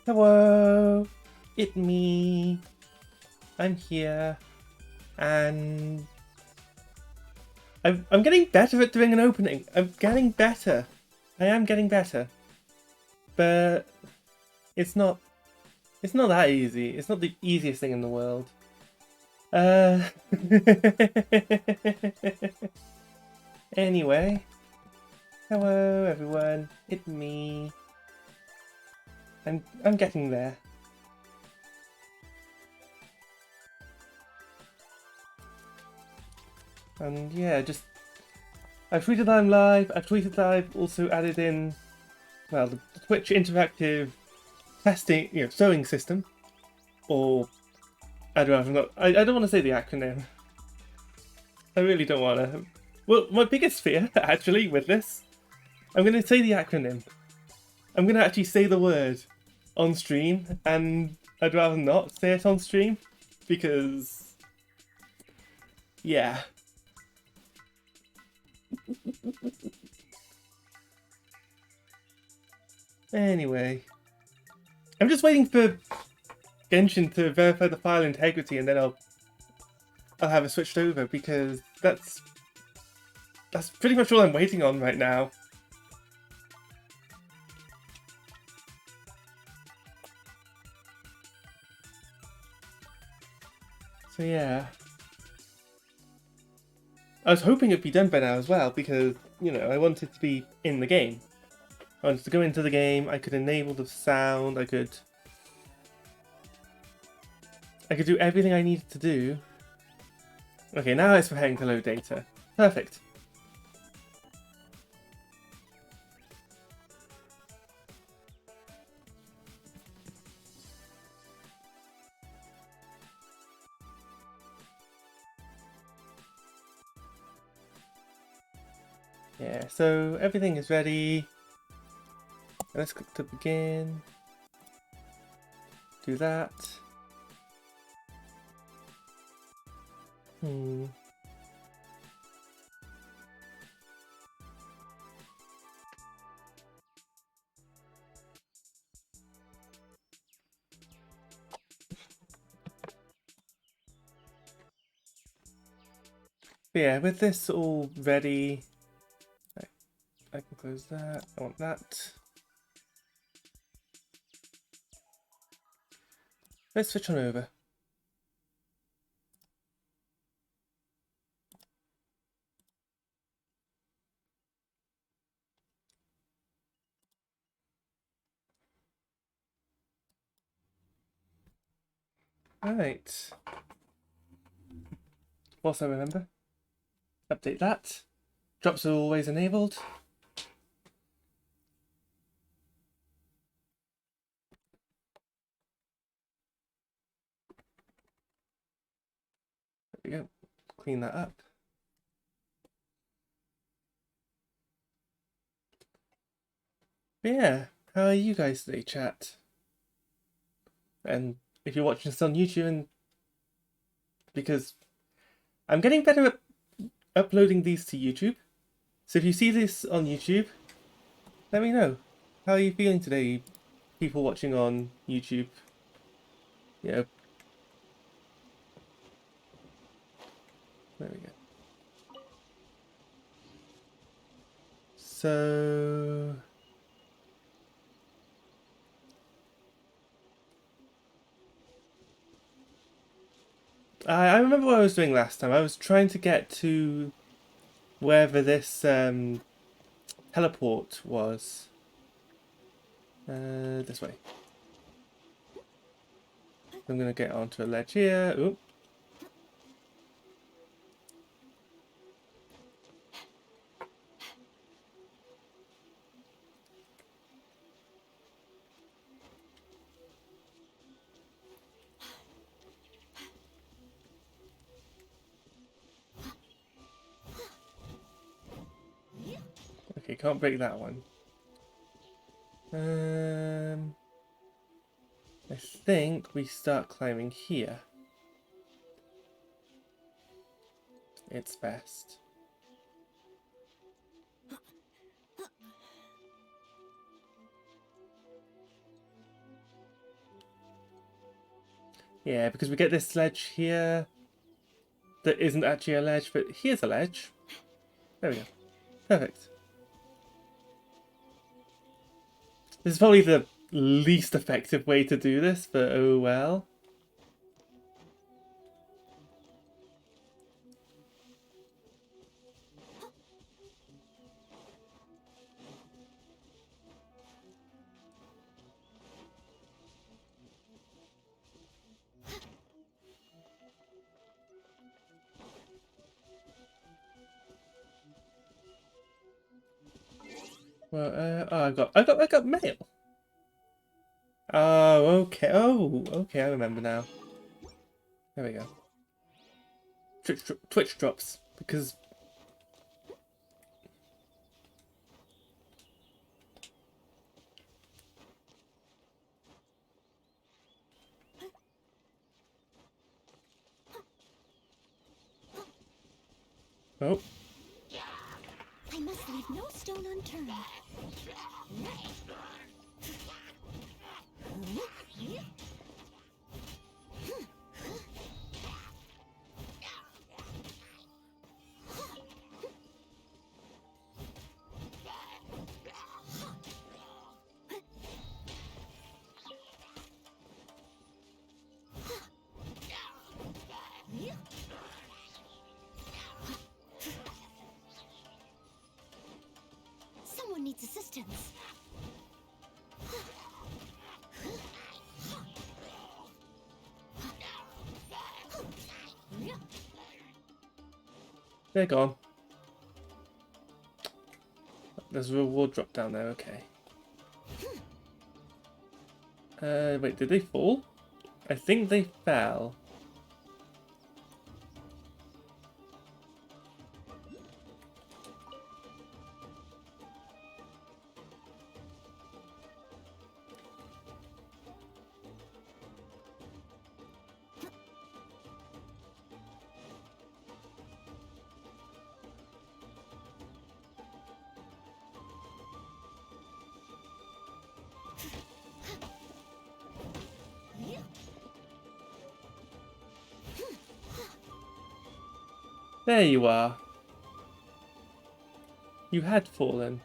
Hello, it's me. I'm here, and I'm getting better at doing an opening. I'm getting better. I am getting better, but it's not. It's not that easy. It's not the easiest thing in the world. Uh. Anyway, hello everyone. It's me. I'm getting there. And yeah, just I've tweeted that I'm live. I've tweeted that I've also added in, well, the Twitch interactive testing, sewing system, or I don't know. I don't want to say the acronym. I really don't want to. Well, my biggest fear actually with this, I'm going to say the acronym. I'm going to actually say the word on stream, and I'd rather not say it on stream because, yeah. Anyway, I'm just waiting for Genshin to verify the file integrity, and then I'll have it switched over because that's pretty much all I'm waiting on right now. So yeah, I was hoping it'd be done by now as well because I wanted to be in the game. I wanted to go into the game. I could enable the sound. I could do everything I needed to do. Okay, now it's preparing to load data. Perfect. Yeah, so everything is ready. Let's click to begin. Do that. But yeah, with this all ready, I can close that. I want that. Let's switch on over. Alright. Also remember, update that. Drops are always enabled. There we go. Clean that up. But yeah, how are you guys today, chat? And if you're watching this on YouTube, and because I'm getting better at uploading these to YouTube, so if you see this on YouTube, let me know. How are you feeling today, people watching on YouTube? There we go. So I remember what I was doing last time. I was trying to get to wherever this teleport was. This way. I'm gonna get onto a ledge here. Oop. Okay, can't break that one. I think we start climbing here. It's best. Yeah, because we get this ledge here that isn't actually a ledge, but here's a ledge. There we go. Perfect. This is probably the least effective way to do this, but oh well. Well, oh, I got mail. Oh, okay. Oh, okay. I remember now. There we go. Twitch drops because. Oh. I must leave no stone unturned. Someone needs assistance. They're gone. There's a reward drop down there, okay. Wait, did they fall? I think they fell. There you are. You had fallen.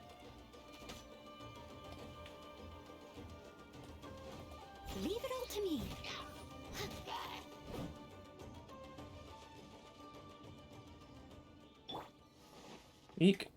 Leave it all to me. Eek.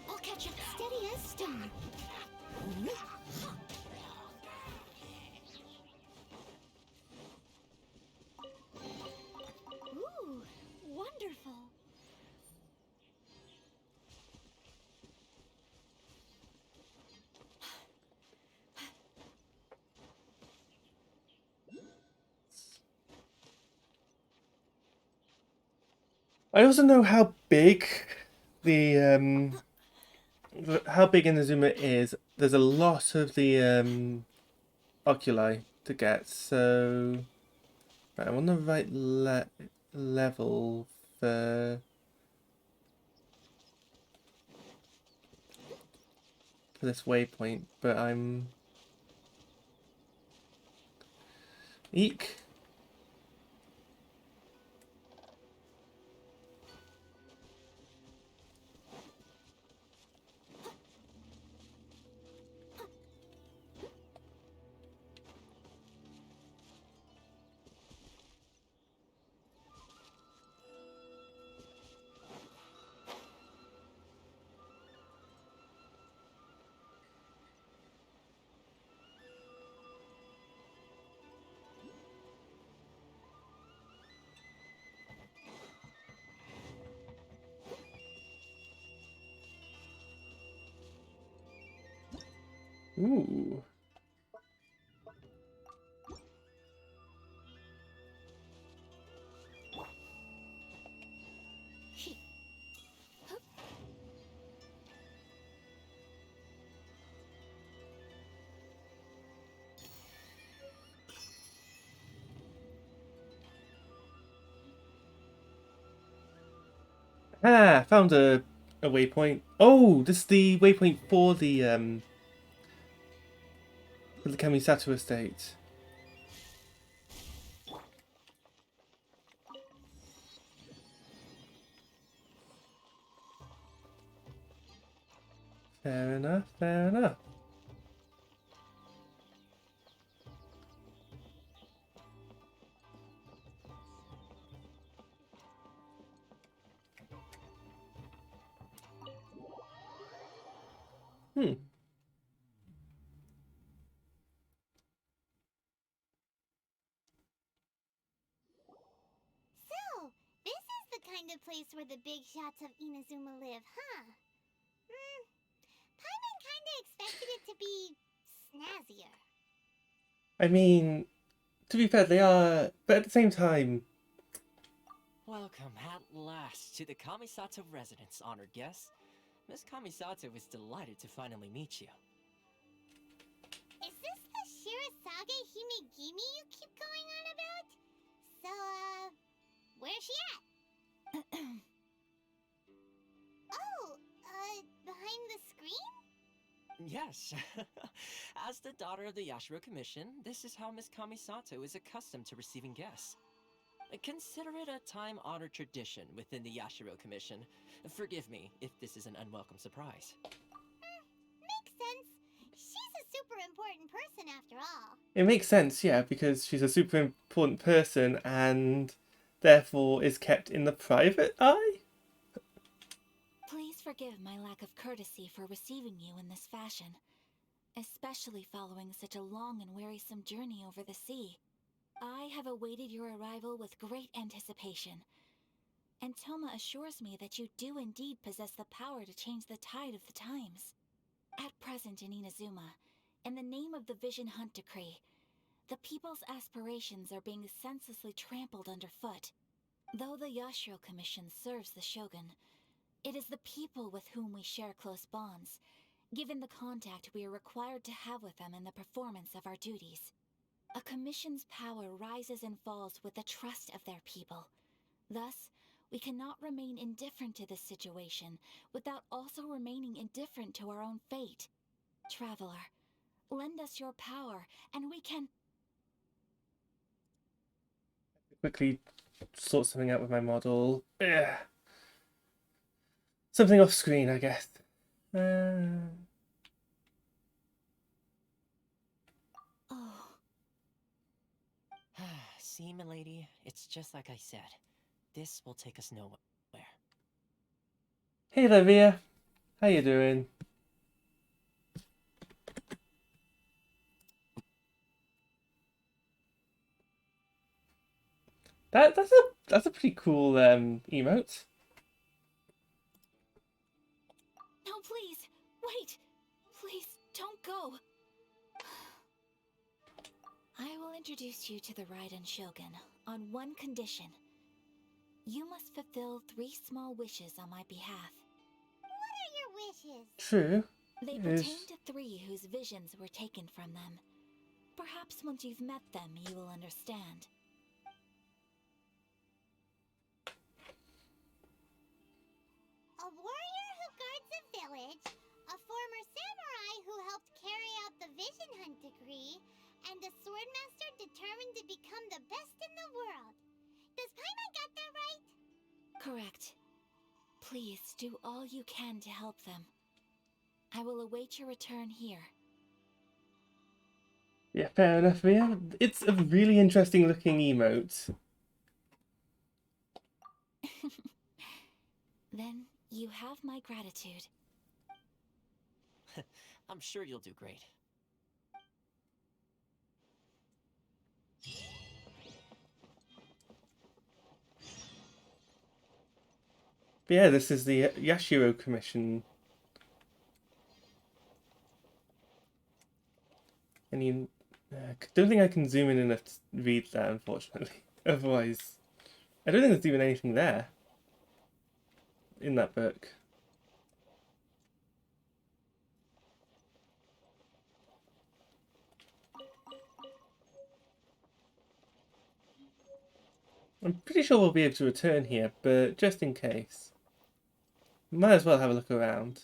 I'll catch up steady as stone. Ooh, wonderful. I also know how big how big Inazuma is. There's a lot of the oculi to get, so right, I'm on the right level for this waypoint, but I'm eek. Ooh. Ah, found a waypoint. Oh, this is the waypoint for the Kamisato estate. Fair enough, fair enough. Hmm. So, this is the kind of place where the big shots of Inazuma live, huh? Hmm. Paimon kinda expected it to be snazzier. I mean, to be fair, they are, but at the same time, Welcome at last to the Kamisato residence, honored guest. Miss Kamisato is delighted to finally meet you. Is this the Shirasage Himegimi you keep going on about? So, where's she at? Oh, behind the screen? Yes, as the daughter of the Yashiro Commission, this is how Miss Kamisato is accustomed to receiving guests. Consider it a time-honored tradition within the Yashiro Commission. Forgive me if this is an unwelcome surprise. Makes sense. She's a super important person after all. it makes sense, yeah, because she's a super important person and therefore is kept in the private eye? Please forgive my lack of courtesy for receiving you in this fashion, especially following such a long and wearisome journey over the sea. I have awaited your arrival with great anticipation, and Toma assures me that you do indeed possess the power to change the tide of the times. At present in Inazuma, in the name of the Vision Hunt Decree, the people's aspirations are being senselessly trampled underfoot. Though the Yashiro Commission serves the Shogun, it is the people with whom we share close bonds, given the contact we are required to have with them in the performance of our duties. A commission's power rises and falls with the trust of their people. Thus, we cannot remain indifferent to this situation without also remaining indifferent to our own fate. Traveler, lend us your power, and we can... Quickly sort something out with my model. Ugh. Something off screen, I guess. Oh, See, milady, it's just like I said. This will take us nowhere. Hey there, Via. How you doing? That's a pretty cool emote. no, please! Wait! Please, don't go! I will introduce you to the Raiden Shogun on one condition. You must fulfill 3 small wishes on my behalf. What are your wishes? True. They pertain to 3 whose visions were taken from them. Perhaps once you've met them, you will understand. A warrior who guards a village, a former samurai who helped carry out the Vision Hunt Decree, and a swordmaster determined to become the best in the world. Does Paimon got that right? Correct. Please do all you can to help them. I will await your return here. Yeah, fair enough, Via. It's a really interesting looking emote. Then you have my gratitude. I'm sure you'll do great. But yeah, this is the Yashiro Commission. And you don't think I can zoom in enough to read that, unfortunately. Otherwise, I don't think there's even anything there in that book. I'm pretty sure we'll be able to return here, but just in case. Might as well have a look around.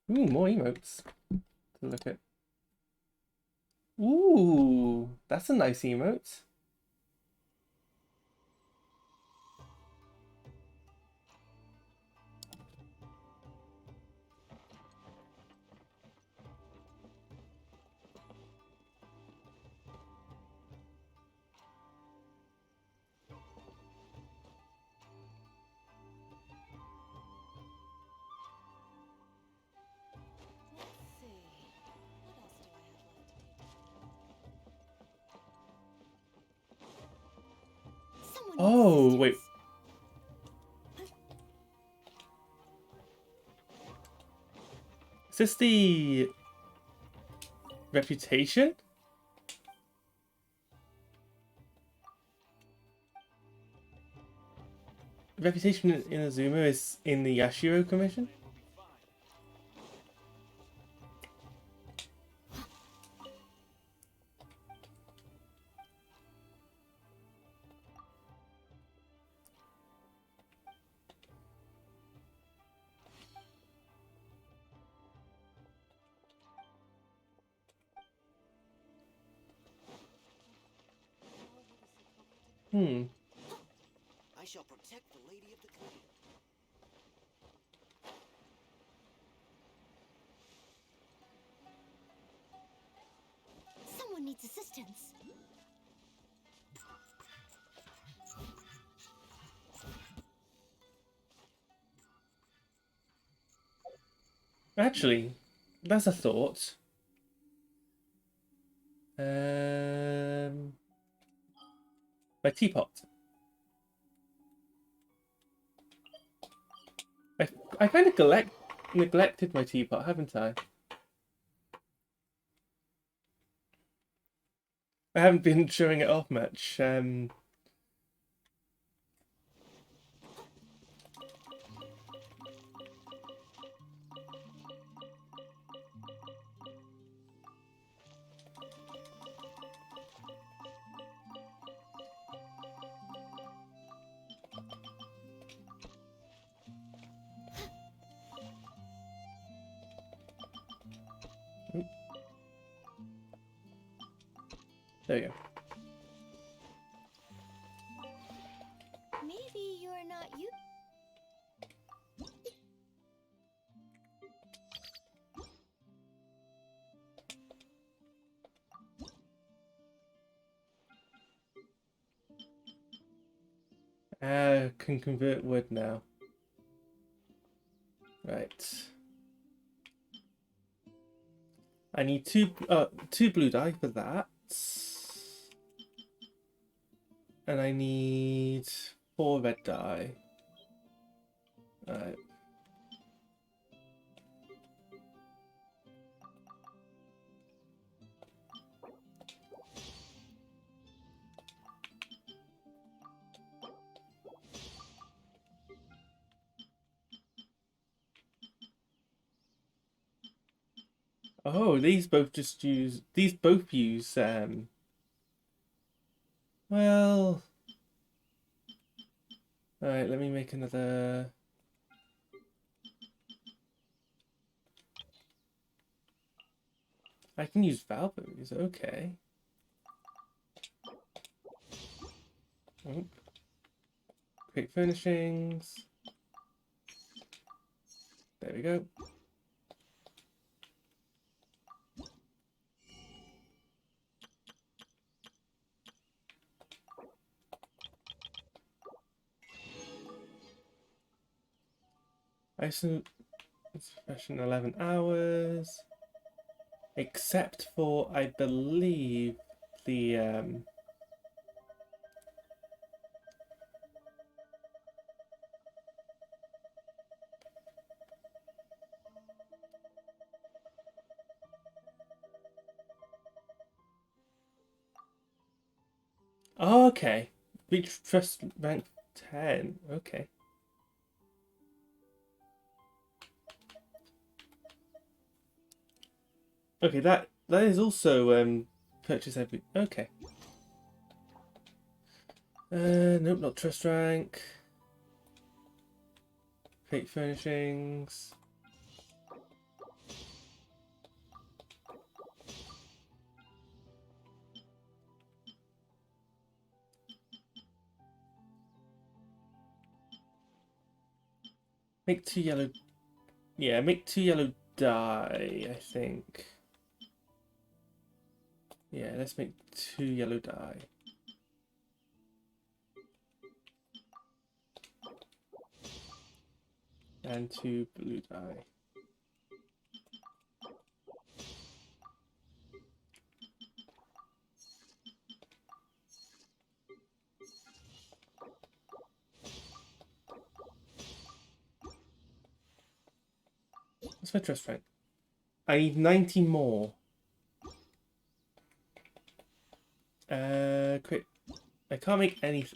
Ooh, more emotes to look at. Ooh, that's a nice emote. Someone Oh, needs wait. assistance. Is this the reputation? Reputation in Azuma is in the Yashiro Commission? Hmm. I shall protect the lady of the clan. Someone needs assistance. Actually, that's a thought. My teapot. I, I kind of neglected my teapot, haven't I? I haven't been showing it off much. There you go. Maybe you're not you. Can convert wood now. Right. I need two blue dye for that. And I need 4 red dye. Alright. Oh, these both use well, alright, let me make another. I can use Valbo's, okay. Oh. Quick furnishings. There we go. Isolation 11 hours. Except for, I believe, the oh, okay. Reach trust rank 10. Okay. Okay, that is also purchase every. Okay. Nope, not trust rank. Fake furnishings. Make 2 yellow. Yeah, make 2 yellow dye, I think. Yeah, let's make 2 yellow dye. And 2 blue dye. What's my trust rank? I need 90 more. Quick. I can't make any.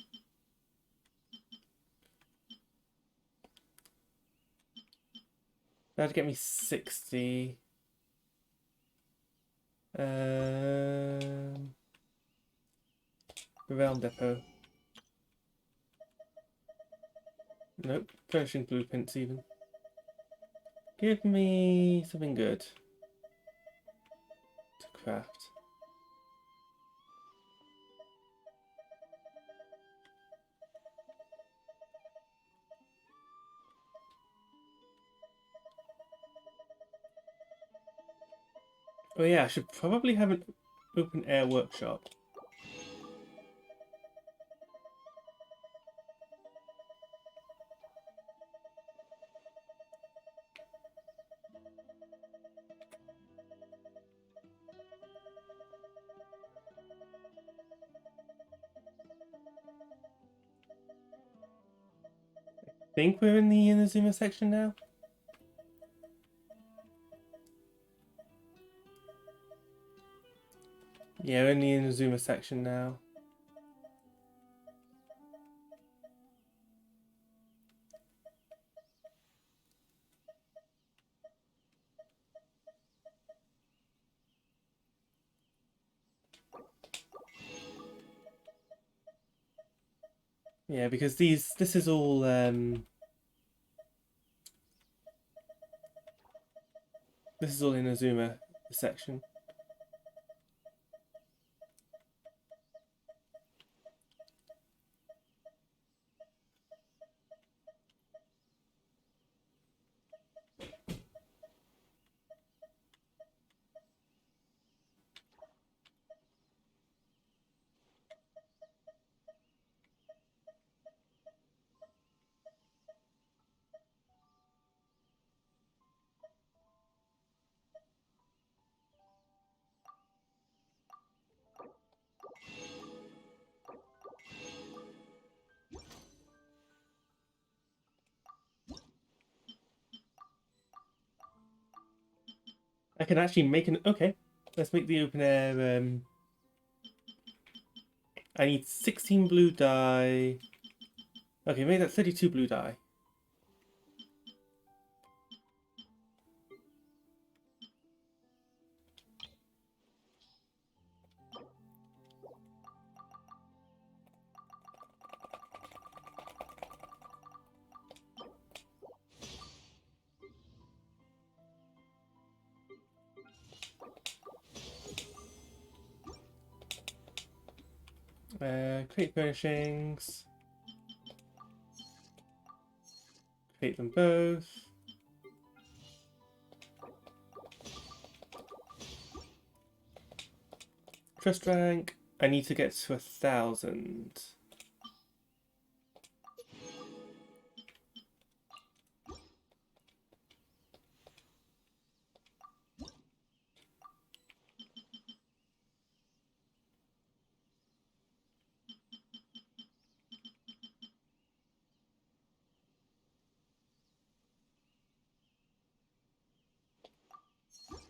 That'd get me 60. Realm Depot. Nope. Finishing blueprints even. Give me something good to craft. Oh yeah, I should probably have an open air workshop. I think we're in the Inazuma section now. Yeah, we're in the Inazuma section now. Yeah, because this is all this is all Inazuma section. I can actually make an okay. Let's make the open air. I need 16 blue dye. Okay, make that 32 blue dye. Create furnishings. Create them both. Trust rank. I need to get to 1,000.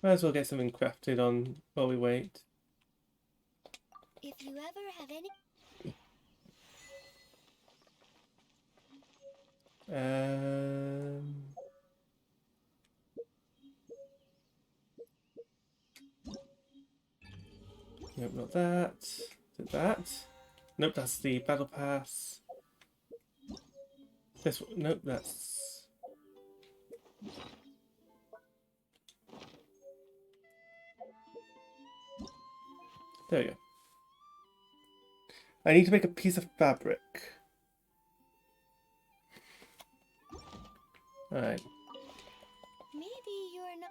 Might as well get something crafted on while we wait. If you ever have any... Nope, not that. Did that. Nope, that's the battle pass. This one, nope, that's... There we go. I need to make a piece of fabric. Alright. Maybe you're not.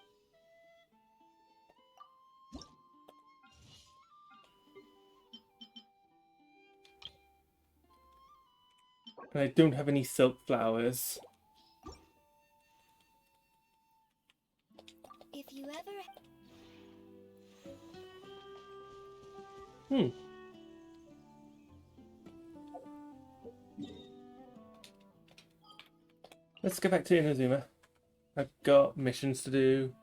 And I don't have any silk flowers. If you ever. Let's go back to Inazuma. I've got missions to do.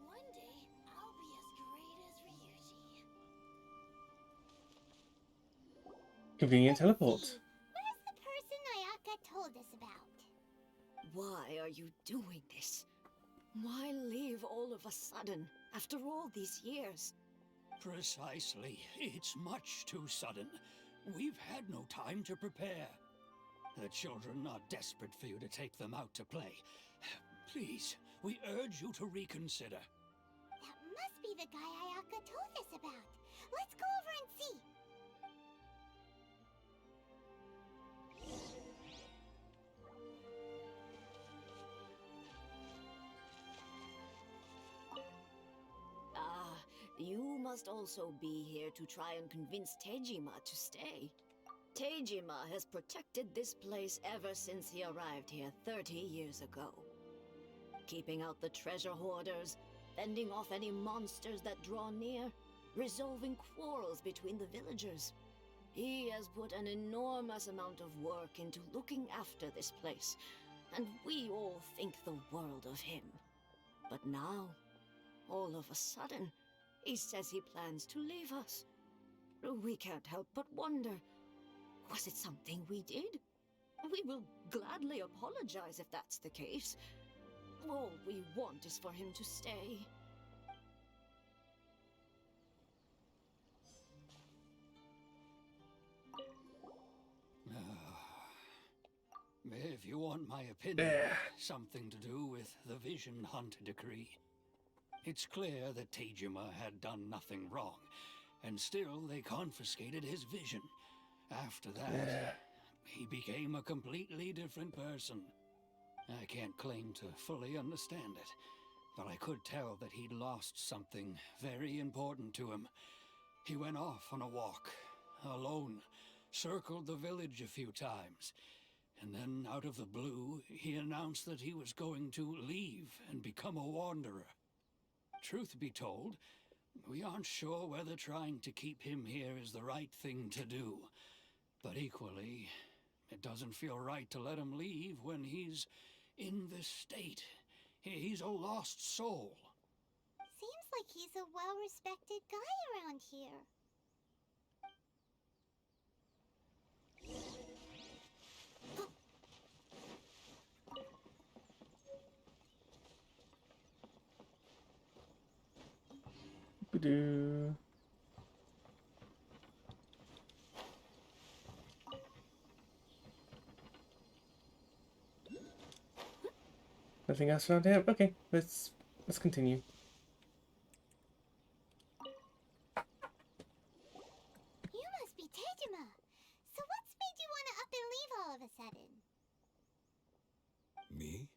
One day, I'll be as great as Ryuji. Convenient Let's teleport. see. Where's the person Ayaka told us about? Why are you doing this? Why leave all of a sudden, after all these years? Precisely. It's much too sudden. We've had no time to prepare. The children are desperate for you to take them out to play. Please, we urge you to reconsider. That must be the guy Ayaka told us about. Let's go over and see. Ah, you must also be here to try and convince Tejima to stay. Tejima has protected this place ever since he arrived here 30 years ago. Keeping out the treasure hoarders, fending off any monsters that draw near, resolving quarrels between the villagers. He has put an enormous amount of work into looking after this place, and we all think the world of him. But now, all of a sudden, he says he plans to leave us. We can't help but wonder, was it something we did? We will gladly apologize if that's the case. All we want is for him to stay. If you want my opinion, There. something to do with the Vision Hunt decree. It's clear that Tejima had done nothing wrong, and still they confiscated his vision. After that, he became a completely different person. I can't claim to fully understand it, but I could tell that he'd lost something very important to him. He went off on a walk, alone, circled the village a few times, and then out of the blue, he announced that he was going to leave and become a wanderer. Truth be told, we aren't sure whether trying to keep him here is the right thing to do. But equally, it doesn't feel right to let him leave when he's in this state. He's a lost soul. Seems like he's a well-respected guy around here. Ba-doo. Nothing else around here? Okay, let's continue. You must be Tejima. So what's made you want to up and leave all of a sudden? Me?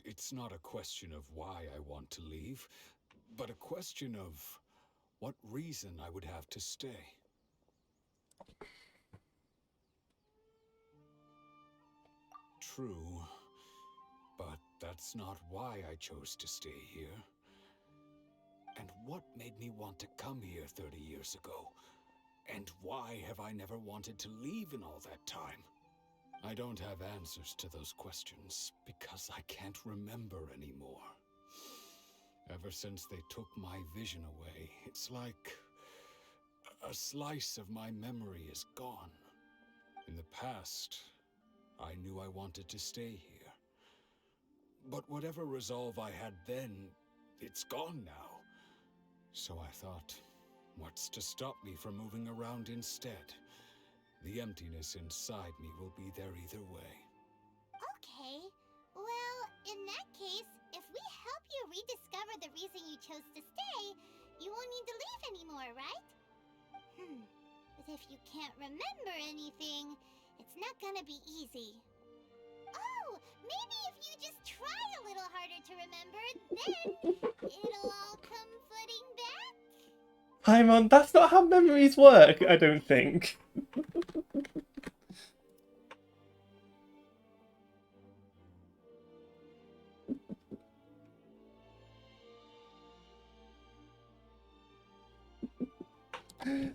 It's not a question of why I want to leave. but a question of what reason I would have to stay. True, but that's not why I chose to stay here. And what made me want to come here 30 years ago? And why have I never wanted to leave in all that time? I don't have answers to those questions because I can't remember anymore. Ever since they took my vision away, it's like a slice of my memory is gone. In the past, I knew I wanted to stay here. But whatever resolve I had then, it's gone now. So I thought, what's to stop me from moving around instead? The emptiness inside me will be there either way. Okay. Well, in that case, if we help you rediscover the reason you chose to stay, you won't need to leave anymore, right? But if you can't remember anything, it's not gonna be easy. Oh, maybe if you just try a little harder to remember, then it'll all come flooding back? Paimon, that's not how memories work, I don't think.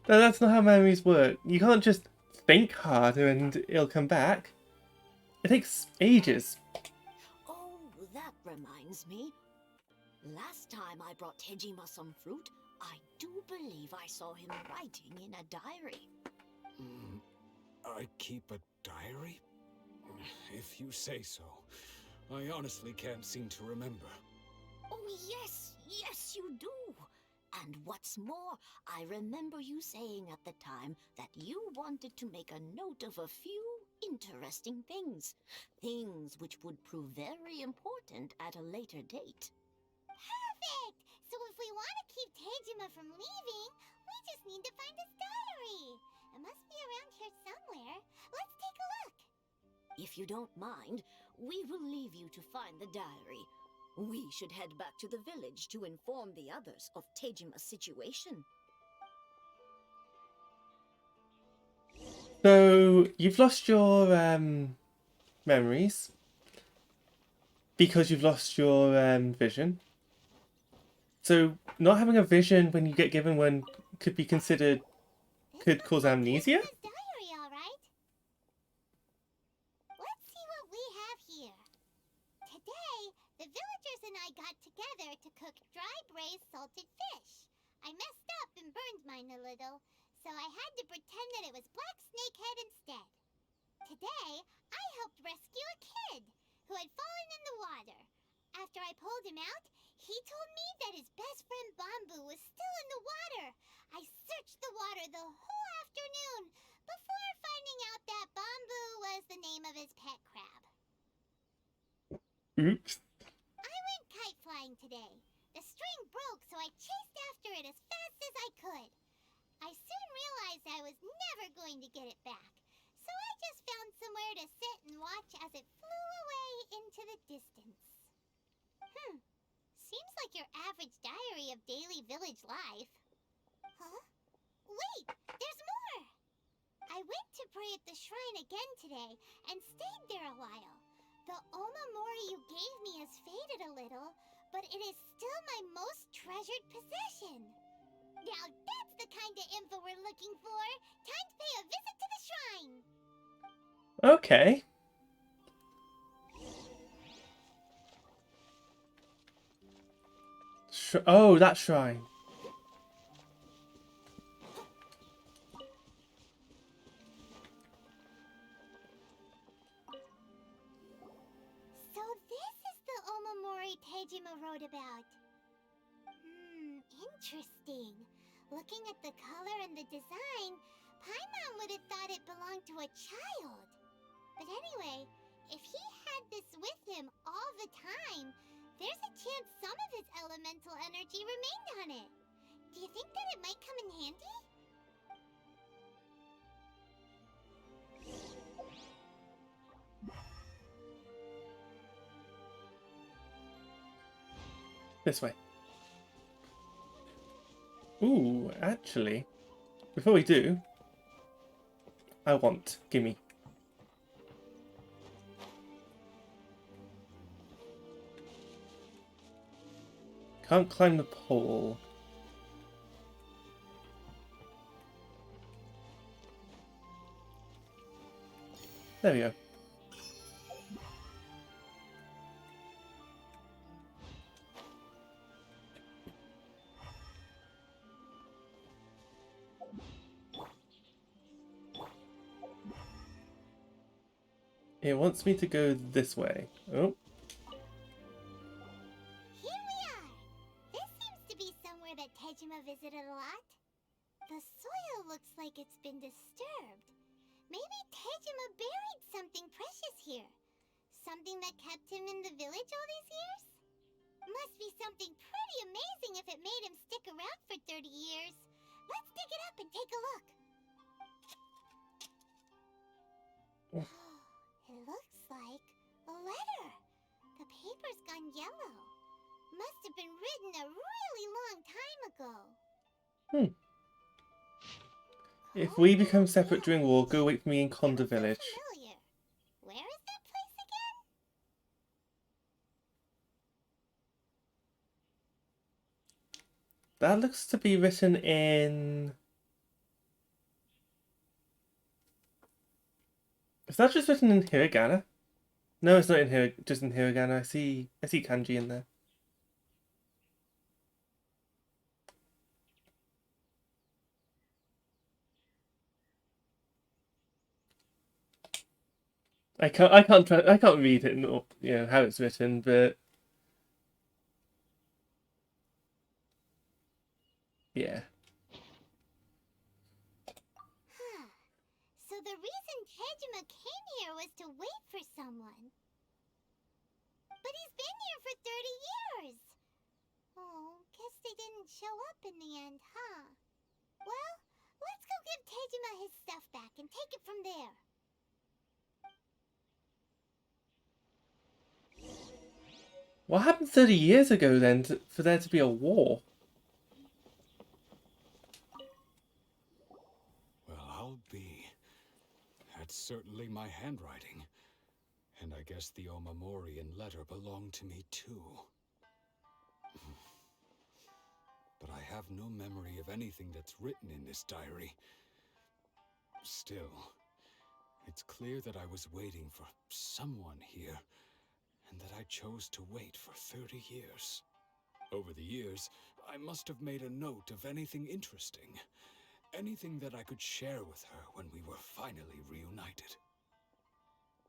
No, that's not how memories work. You can't just think harder and it'll come back. It takes ages. Oh, that reminds me. Last time I brought Tejima some fruit, I do believe I saw him writing in a diary. I keep a diary? If you say so. I honestly can't seem to remember. Oh, yes, yes, you do. And what's more, I remember you saying at the time that you wanted to make a note of a few interesting things. Things which would prove very important at a later date. Perfect! So if we want to keep Tejima from leaving, we just need to find his diary. It must be around here somewhere. Let's take a look. If you don't mind, we will leave you to find the diary. We should head back to the village to inform the others of Tejima's situation. So, you've lost your memories because you've lost your vision. So, not having a vision when you get given one could be considered, could cause amnesia? Tejima's diary, all right. Let's see what we have here. Today, the villagers and I got together to cook dry braised salted fish. I messed up and burned mine a little, so I had to pretend that it was black snakehead instead. Today, I helped rescue a kid who had fallen in the water. After I pulled him out, he told me that his best friend Bamboo was still in the water. I searched the water the whole afternoon before finding out that Bamboo was the name of his pet crab. Oops. I went kite flying today. The string broke, so I chased after it as fast as I could. I soon realized I was never going to get it back, so I just found somewhere to sit and watch as it flew away into the distance. Seems like your average diary of daily village life. Huh? Wait, there's more! I went to pray at the shrine again today and stayed there a while. The omamori you gave me has faded a little, but it is still my most treasured possession. Now that's the kind of info we're looking for. Time to pay a visit to the shrine. Okay. Oh, that shrine. So this is the omamori Tejima wrote about. Interesting. Looking at the color and the design, Paimon would have thought it belonged to a child. But anyway, if he had this with him all the time, there's a chance some of his elemental energy remained on it. Do you think that it might come in handy? This way. Ooh, actually, before we do, I want. Gimme. Can't climb the pole. There we go. It wants me to go this way. Oh, Here we are! This seems to be somewhere that Tejima visited a lot. The soil looks like it's been disturbed. Maybe Tejima buried something precious here. Something that kept him in the village all these years? Must be something pretty amazing if it made him stick around for 30 years. Let's dig it up and take a look. It looks like a letter. The paper's gone yellow. Must have been written a really long time ago. if we become separate during war, go wait for me in Konda Village. Familiar. Where is that place again? That looks to be written in. Is that just written in hiragana? No, it's not in just in hiragana. I see kanji in there. I can't read it, or how it's written, but yeah. Huh. So the reason Tejima came here was to wait for someone. But he's been here for 30 years. Oh, guess they didn't show up in the end, huh? Well, let's go give Tejima his stuff back and take it from there. What happened 30 years ago then for there to be a war? Well, I'll be. That's certainly my handwriting. And I guess the Omamorian letter belonged to me too. But I have no memory of anything that's written in this diary. Still, it's clear that I was waiting for someone here, and that I chose to wait for 30 years. Over the years, I must have made a note of anything interesting. Anything that I could share with her when we were finally reunited.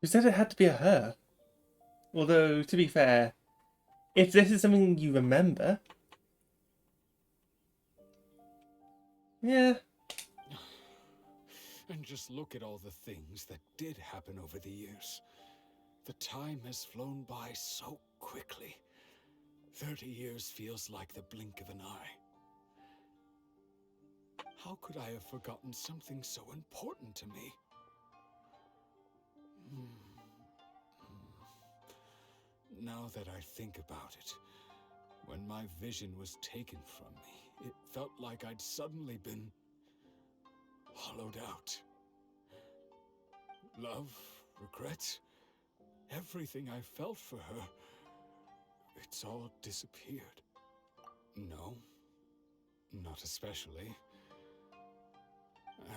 You said it had to be a her. Although, to be fair, if this is something you remember, yeah. And just look at all the things that did happen over the years. The time has flown by so quickly. 30 years feels like the blink of an eye. How could I have forgotten something so important to me? Now that I think about it, when my vision was taken from me, it felt like I'd suddenly been hollowed out. Love, regret, everything I felt for her, it's all disappeared. No, not especially.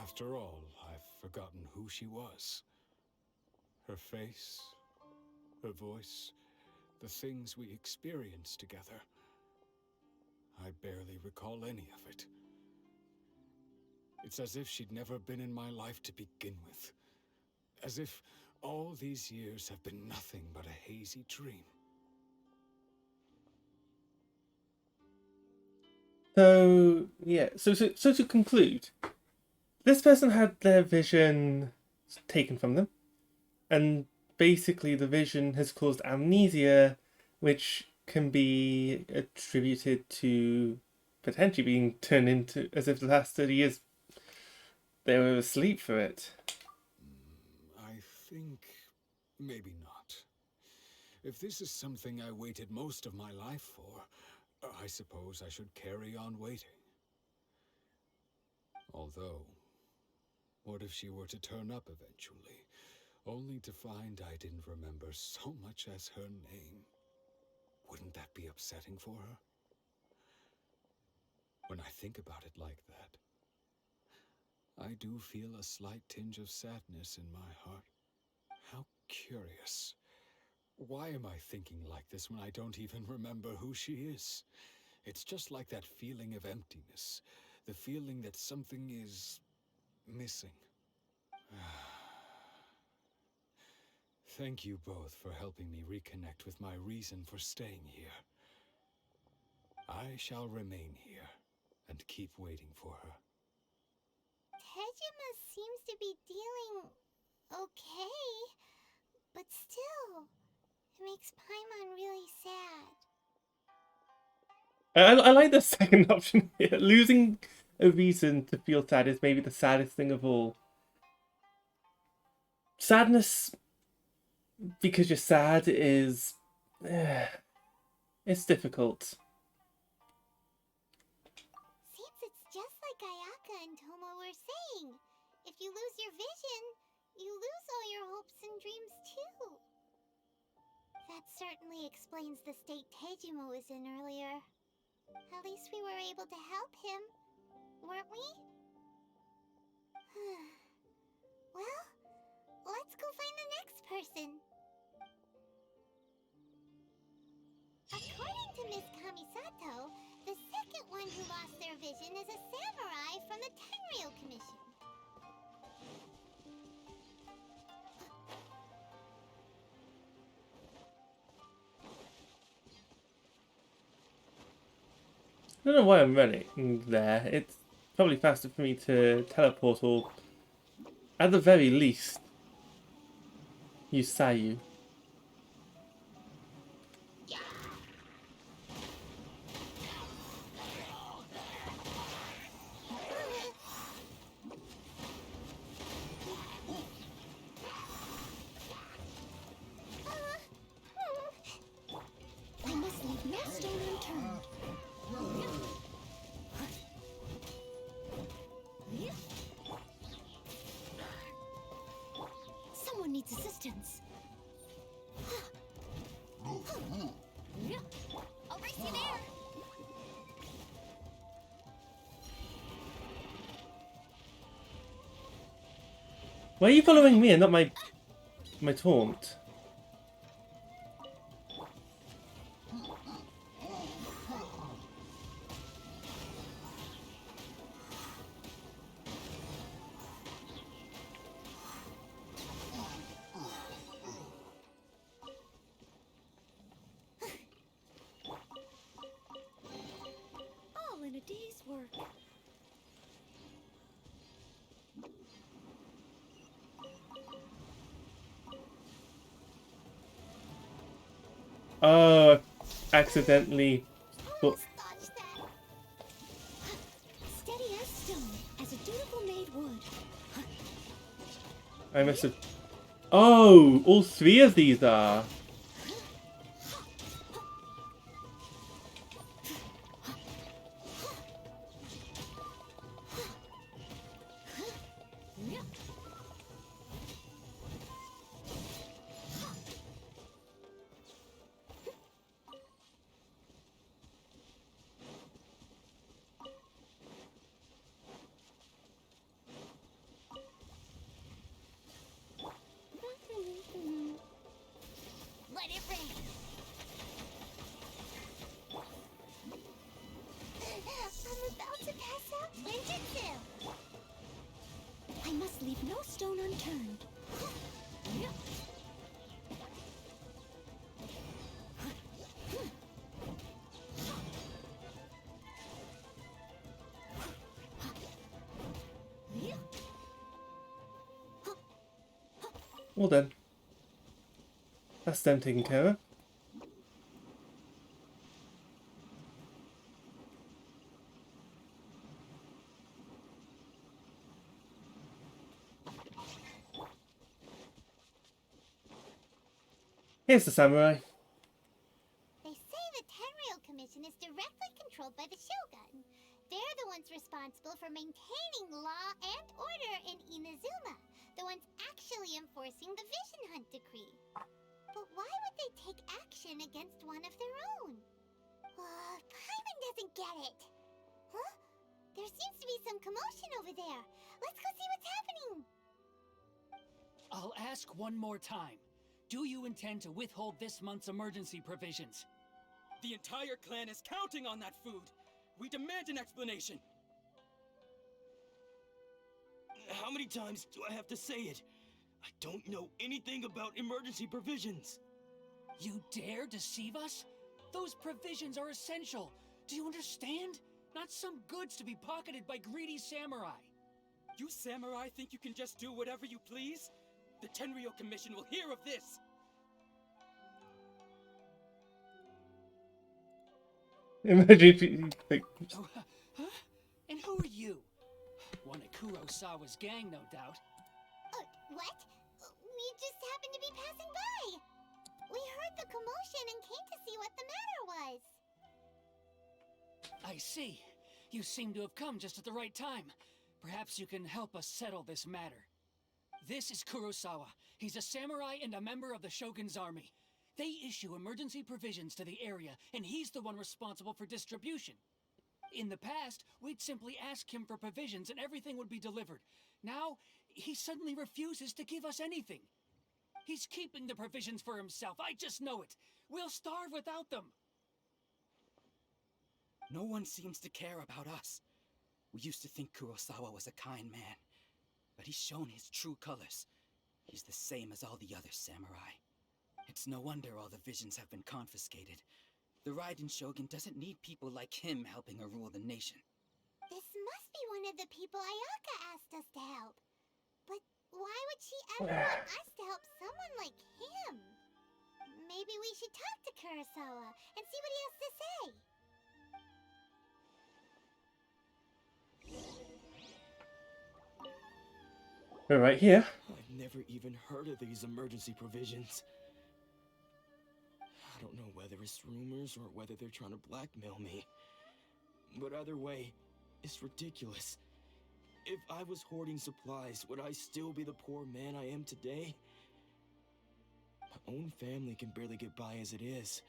After all, I've forgotten who she was. Her face, her voice, the things we experienced together. I barely recall any of it. It's as if she'd never been in my life to begin with. As if all these years have been nothing but a hazy dream. So yeah. So to conclude, this person had their vision taken from them, and basically the vision has caused amnesia, which can be attributed to potentially being turned into as if the last 30 years they were asleep for it. I think maybe not. If this is something I waited most of my life for, I suppose I should carry on waiting. Although, what if she were to turn up eventually, only to find I didn't remember so much as her name? Wouldn't that be upsetting for her? When I think about it like that, I do feel a slight tinge of sadness in my heart. How curious. Why am I thinking like this when I don't even remember who she is? It's just like that feeling of emptiness, the feeling that something is missing. Thank you both for helping me reconnect with my reason for staying here. I shall remain here and keep waiting for her. Tejima seems to be dealing okay, but still, it makes Paimon really sad. I like the second option here. Losing a reason to feel sad is maybe the saddest thing of all. Sadness because you're sad is... it's difficult. Seems it's just like Ayaka and Tomo were saying. If you lose your vision, you lose all your hopes and dreams too. That certainly explains the state Tejima was in earlier. At least we were able to help him, weren't we? Well, let's go find the next person. According to Miss Kamisato, the second one who lost their vision is a samurai from the Tenryou Commission. I don't know why I'm running there. It's probably faster for me to teleport or, at the very least, use Sayu. I must leave no stone unturned. Someone needs assistance. I'll race you there. Why are you following me and not my taunt? All in a day's work. Oh, accidentally. Almost dodged that. Steady as stone, as a dutiful maid would. I must have... Oh, all three of these are. Let it rain. I'm about to pass out ninjutsu. I must leave no stone unturned. Well then. That's them taken care of. Here's the samurai. They say the Tenryou Commission is directly controlled by the Shogun. They're the ones responsible for maintaining one of their own. Paimon doesn't get it. Huh? There seems to be some commotion over there. Let's go see what's happening. I'll ask one more time. Do you intend to withhold this month's emergency provisions? The entire clan is counting on that food. We demand an explanation. How many times do I have to say it? I don't know anything about emergency provisions. You dare deceive us? Those provisions are essential. Do you understand? Not some goods to be pocketed by greedy samurai. You samurai think you can just do whatever you please? The Tenryou Commission will hear of this! Imagine if you like, Oh, huh? And who are you? One of Kurosawa's gang, no doubt. What? We just happened to be passing by. We heard the commotion and came to see what the matter was. I see. You seem to have come just at the right time. Perhaps you can help us settle this matter. This is Kurosawa. He's a samurai and a member of the Shogun's army. They issue emergency provisions to the area, and he's the one responsible for distribution. In the past, we'd simply ask him for provisions and everything would be delivered. Now, he suddenly refuses to give us anything. He's keeping the provisions for himself. I just know it. We'll starve without them. No one seems to care about us. We used to think Kurosawa was a kind man, but he's shown his true colors. He's the same as all the other samurai. It's no wonder all the visions have been confiscated. The Raiden Shogun doesn't need people like him helping her rule the nation. This must be one of the people Ayaka asked us to help. But why would she ever want us to help someone like him? Maybe we should talk to Kurosawa and see what he has to say. we're right here. I've never even heard of these emergency provisions. I don't know whether it's rumors or whether they're trying to blackmail me. But either way, it's ridiculous. If I was hoarding supplies, would I still be the poor man I am today? My own family can barely get by as it is.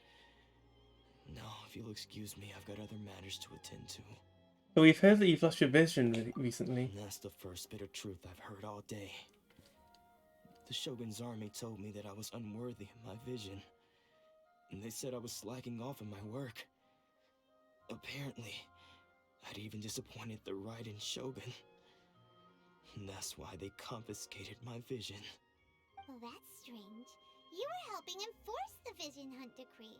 Now, if you'll excuse me, I've got other matters to attend to. But we've heard that you've lost your vision recently. And that's the first bit of truth I've heard all day. The Shogun's army told me that I was unworthy of my vision. And they said I was slacking off in my work. Apparently, I'd even disappointed the Raiden Shogun. And that's why they confiscated my vision. Well, that's strange. You were helping enforce the Vision Hunt Decree.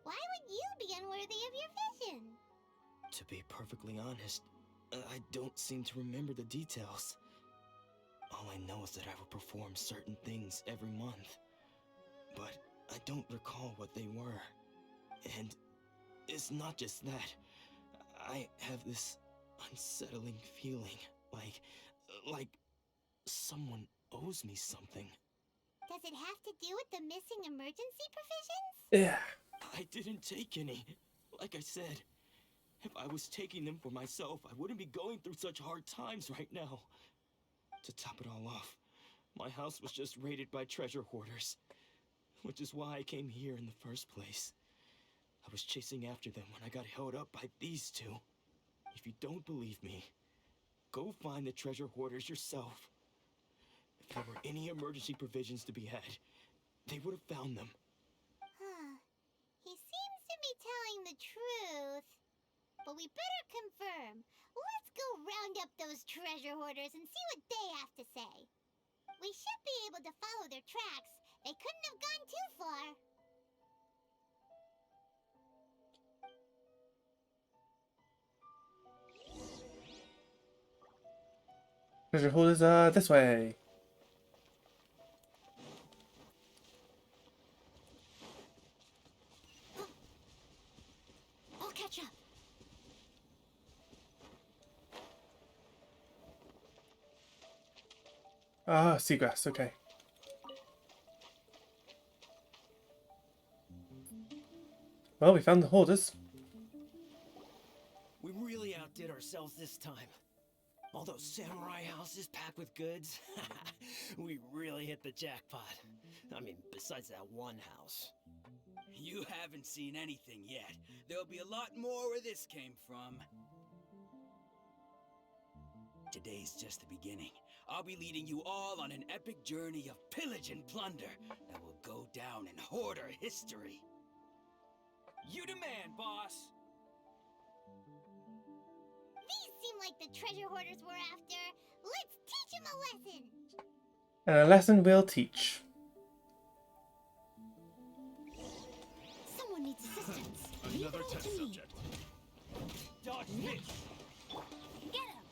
Why would you be unworthy of your vision? To be perfectly honest, I don't seem to remember the details. All I know is that I would perform certain things every month. But I don't recall what they were. And it's not just that. I have this unsettling feeling, like someone owes me something. Does it have to do with the missing emergency provisions? Yeah. I didn't take any. Like I said, if I was taking them for myself, I wouldn't be going through such hard times right now. To top it all off, my house was just raided by treasure hoarders, which is why I came here in the first place. I was chasing after them when I got held up by these two. If you don't believe me, go find the treasure hoarders yourself. If there were any emergency provisions to be had, they would have found them. Huh. He seems to be telling the truth. But we better confirm. Let's go round up those treasure hoarders and see what they have to say. We should be able to follow their tracks. They couldn't have gone too far. Treasure holders are this way. I'll catch up. Ah, seagrass, okay. Well, we found the hoarders. We really outdid ourselves this time. All those samurai houses packed with goods. We really hit the jackpot. I mean, besides that one house. You haven't seen anything yet. There'll be a lot more where this came from. Today's just the beginning. I'll be leading you all on an epic journey of pillage and plunder that will go down in Hoarder history. You demand, boss! These seem like the treasure hoarders we're after. Let's teach him a lesson. And a lesson we'll teach. Someone needs assistance. Another test subject. Dodge this! Get him.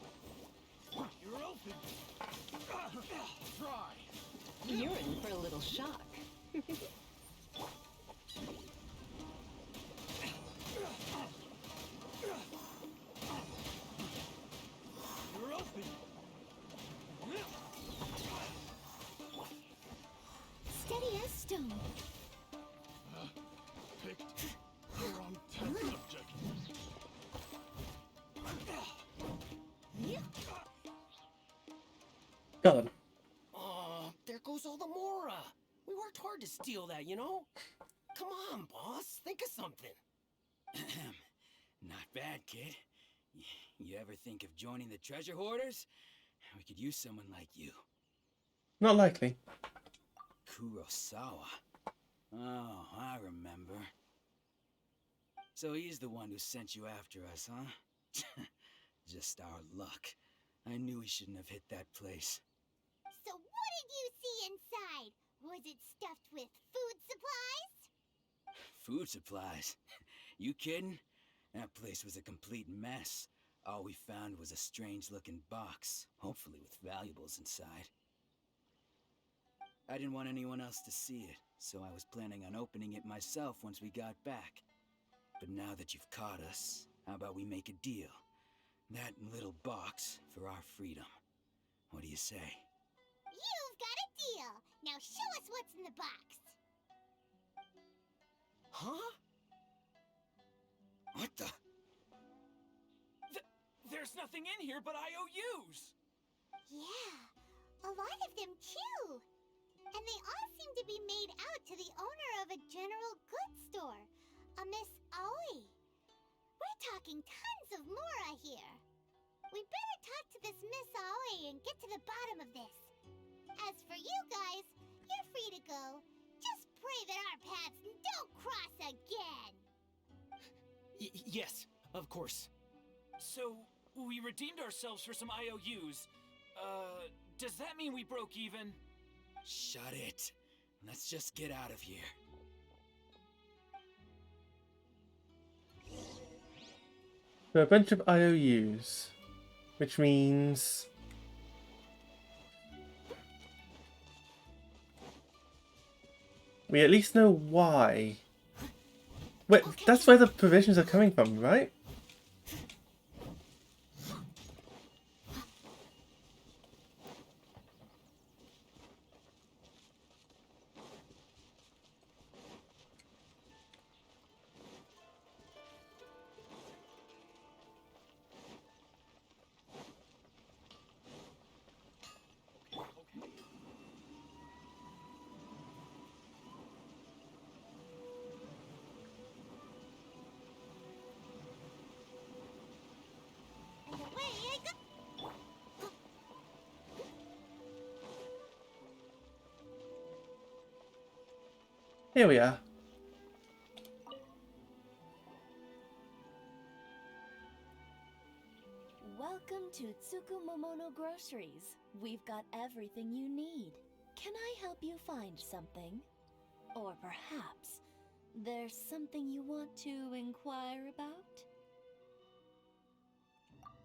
You're open! Try! You're in for a little shock. You're open! Steady as stone. Picked the wrong test subject. Got him. Aw, there goes all the Mora. We worked hard to steal that, you know? Come on, boss. Think of something. Not bad, kid. You ever think of joining the treasure hoarders? We could use someone like you. Not likely. Kurosawa. Oh, I remember. So he's the one who sent you after us, huh? Just our luck. I knew we shouldn't have hit that place. So what did you see inside? Was it stuffed with food supplies? Food supplies? You kidding? That place was a complete mess. All we found was a strange-looking box, hopefully with valuables inside. I didn't want anyone else to see it, so I was planning on opening it myself once we got back. But now that you've caught us, how about we make a deal? That little box for our freedom. What do you say? You've got a deal. Now show us what's in the box. Huh? What the? There's nothing in here but IOUs! Yeah, a lot of them too. And they all seem to be made out to the owner of a general goods store, a Miss Aoi. We're talking tons of Mora here. We better talk to this Miss Aoi and get to the bottom of this. As for you guys, you're free to go. Just pray that our paths don't cross again. Yes, of course. So, we redeemed ourselves for some IOUs. Does that mean we broke even? Shut it. Let's just get out of here. So a bunch of IOUs, which means we at least know why. Wait, that's where the provisions are coming from, right? And away I go. Here we are. Welcome to Tsukumomono Groceries. We've got everything you need. Can I help you find something? Or perhaps there's something you want to inquire about?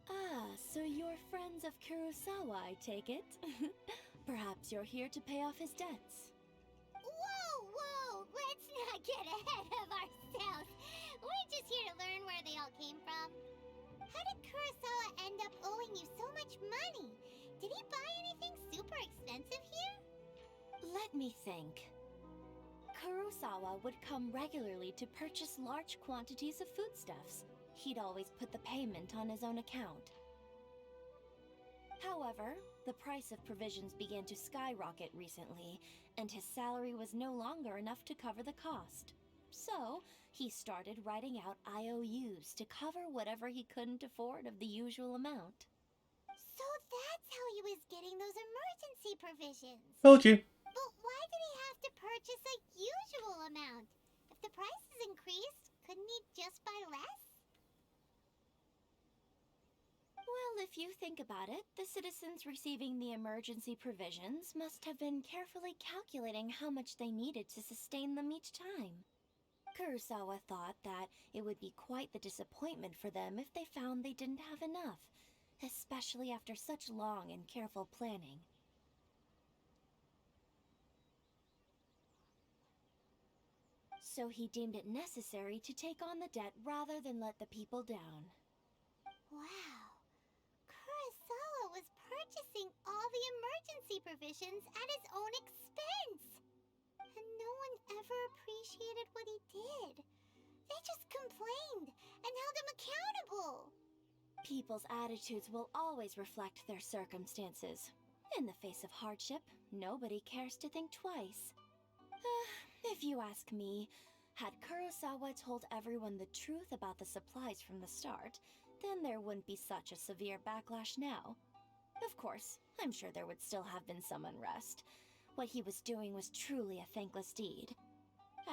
Ah, so you're friends of Kurosawa, I take it? Perhaps you're here to pay off his debts. Whoa! Let's not get ahead of ourselves. We're just here to learn where they all came from. How did Kurosawa end up owing you so much money? Did he buy anything super expensive here? Let me think. Kurosawa would come regularly to purchase large quantities of foodstuffs. He'd always put the payment on his own account. However, the price of provisions began to skyrocket recently, and his salary was no longer enough to cover the cost. So, he started writing out IOUs to cover whatever he couldn't afford of the usual amount. So that's how he was getting those emergency provisions. Told you. But why did he have to purchase a usual amount? If the prices increased, couldn't he just buy less? Well, if you think about it, the citizens receiving the emergency provisions must have been carefully calculating how much they needed to sustain them each time. Kurosawa thought that it would be quite the disappointment for them if they found they didn't have enough, especially after such long and careful planning. So he deemed it necessary to take on the debt rather than let the people down. Wow. Kurosawa was purchasing all the emergency provisions at his own expense. And no one ever appreciated what he did. They just complained and held him accountable. People's attitudes will always reflect their circumstances. In the face of hardship, nobody cares to think twice. If you ask me, had Kurosawa told everyone the truth about the supplies from the start, then there wouldn't be such a severe backlash now. Of course, I'm sure there would still have been some unrest. What he was doing was truly a thankless deed.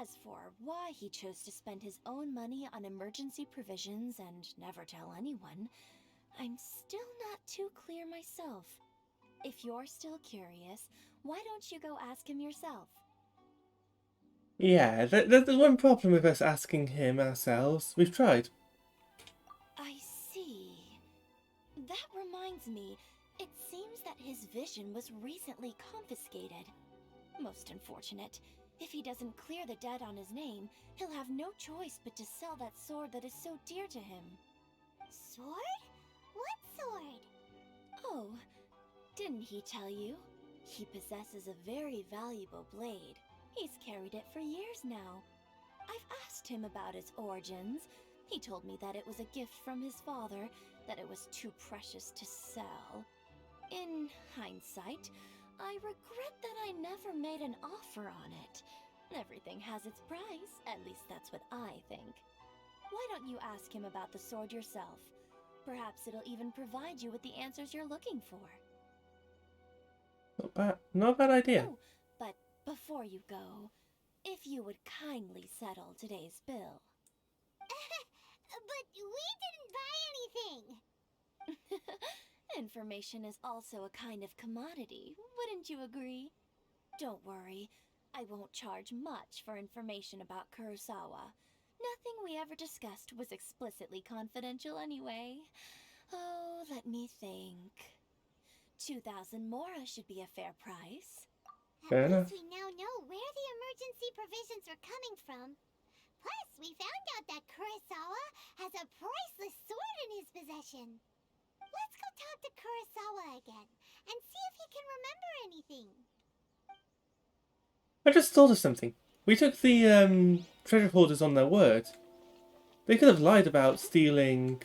As for why he chose to spend his own money on emergency provisions and never tell anyone, I'm still not too clear myself. If you're still curious, why don't you go ask him yourself? Yeah, there's one problem with us asking him ourselves. We've tried. I see. That reminds me, it seems that his vision was recently confiscated. Most unfortunate. If he doesn't clear the debt on his name, he'll have no choice but to sell that sword that is so dear to him. Sword? What sword? Oh, didn't he tell you? He possesses a very valuable blade. He's carried it for years now. I've asked him about its origins. He told me that it was a gift from his father, that it was too precious to sell. In hindsight, I regret that I never made an offer on it. Everything has its price, at least that's what I think. Why don't you ask him about the sword yourself? Perhaps it'll even provide you with the answers you're looking for. Not bad. Not a bad idea. Oh, but before you go, if you would kindly settle today's bill. But we didn't buy anything! Information is also a kind of commodity, wouldn't you agree? Don't worry, I won't charge much for information about Kurosawa. Nothing we ever discussed was explicitly confidential anyway. Oh, let me think. 2,000 mora should be a fair price. Fair At enough. least we now know where the emergency provisions are coming from. Plus, we found out that Kurosawa has a priceless sword in his possession. Let's go talk to Kurosawa again and see if he can remember anything. I just thought of something. We took the treasure hoarders on their word. They could have lied about stealing,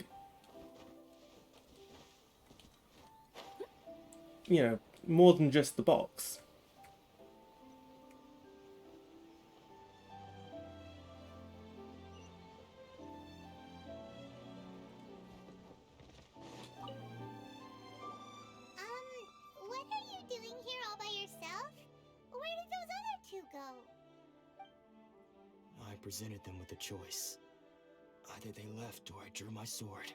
you know, more than just the box. What are you doing here all by yourself? Where did those other two go? I presented them with a choice. Either they left or I drew my sword.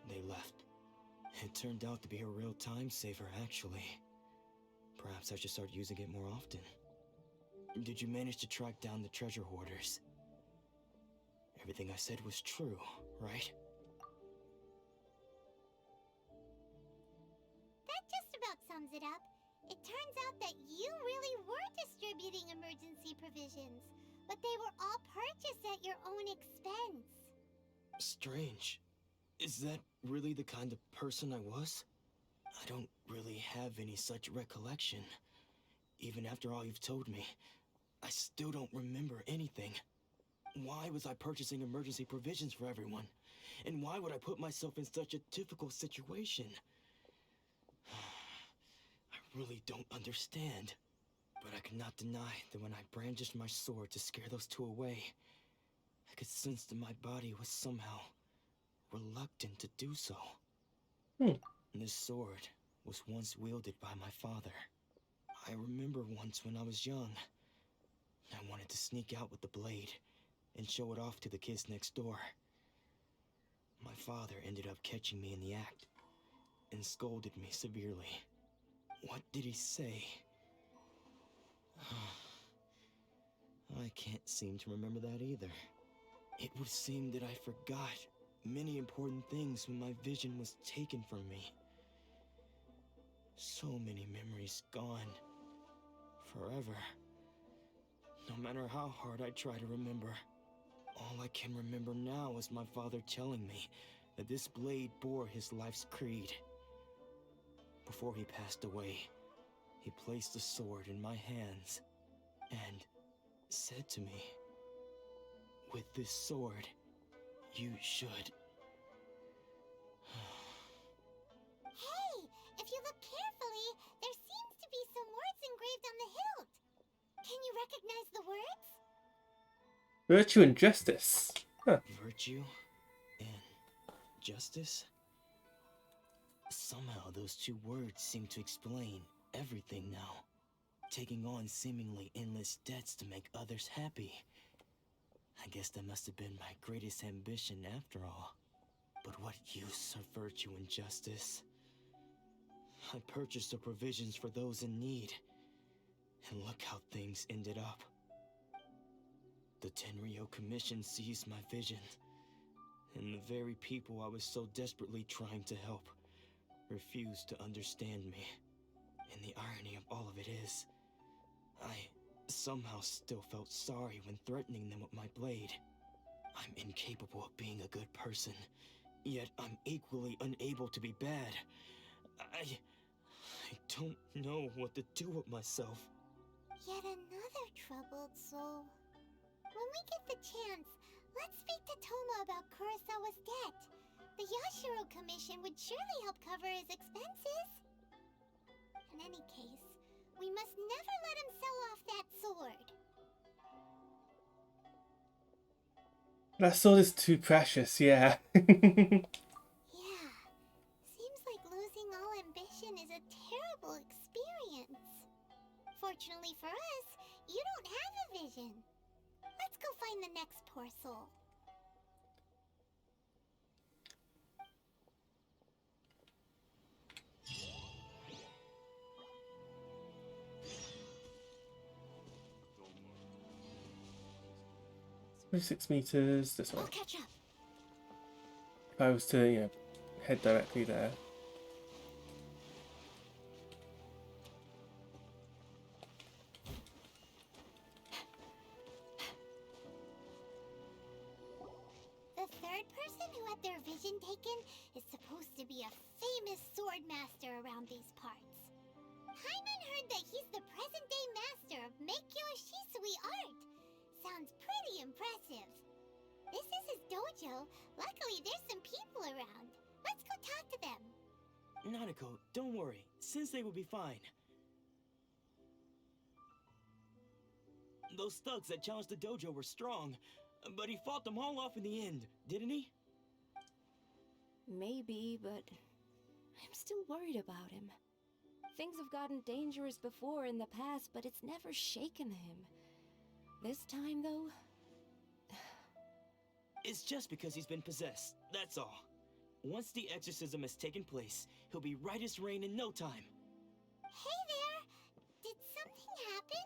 They left. It turned out to be a real time saver, actually. Perhaps I should start using it more often. Did you manage to track down the treasure hoarders? Everything I said was true, right? That just about sums it up. It turns out that you really were distributing emergency provisions, but they were all purchased at your own expense. Strange. Is that really the kind of person I was? I don't really have any such recollection. Even after all you've told me, I still don't remember anything. Why was I purchasing emergency provisions for everyone? And why would I put myself in such a difficult situation? I really don't understand. But I cannot deny that when I brandished my sword to scare those two away, could sense that my body was somehow reluctant to do so. This sword was once wielded by my father. I remember once when I was young, I wanted to sneak out with the blade and show it off to the kids next door. My father ended up catching me in the act and scolded me severely. What did he say? I can't seem to remember that either. It would seem that I forgot many important things when my vision was taken from me. So many memories gone. Forever. No matter how hard I try to remember, all I can remember now is my father telling me that this blade bore his life's creed. Before he passed away, he placed the sword in my hands and said to me, "With this sword, you should..." Hey, if you look carefully, there seems to be some words engraved on the hilt. Can you recognize the words? Virtue and justice. Huh. Virtue and justice? Somehow those two words seem to explain everything now. Taking on seemingly endless debts to make others happy. I guess that must have been my greatest ambition after all. But what use are virtue and justice? I purchased the provisions for those in need, and look how things ended up. The Tenryo Commission seized my vision, and the very people I was so desperately trying to help refused to understand me. And the irony of all of it is, I somehow still felt sorry when threatening them with my blade. I'm incapable of being a good person, yet I'm equally unable to be bad. I don't know what to do with myself. Yet another troubled soul. When we get the chance, let's speak to Toma about Kurosawa's debt. The Yashiro Commission would surely help cover his expenses. In any case, we must never let him sell off that sword. That sword is too precious, yeah. Yeah, seems like losing all ambition is a terrible experience. Fortunately for us, you don't have a vision. Let's go find the next poor soul. It's 6 meters, this one. We'll catch up. If I was to, head directly there. The third person who had their vision taken is supposed to be a famous sword master around these parts. Hyman heard that he's the present-day master of Meikyo Shisui art. Sounds pretty impressive. This is his dojo. Luckily, there's some people around. Let's go talk to them. Nanako, don't worry. Sensei will be fine. Those thugs that challenged the dojo were strong, but he fought them all off in the end, didn't he? Maybe, but I'm still worried about him. Things have gotten dangerous before in the past, but it's never shaken him. This time, though... It's just because he's been possessed, that's all. Once the exorcism has taken place, he'll be right as rain in no time. Hey there! Did something happen?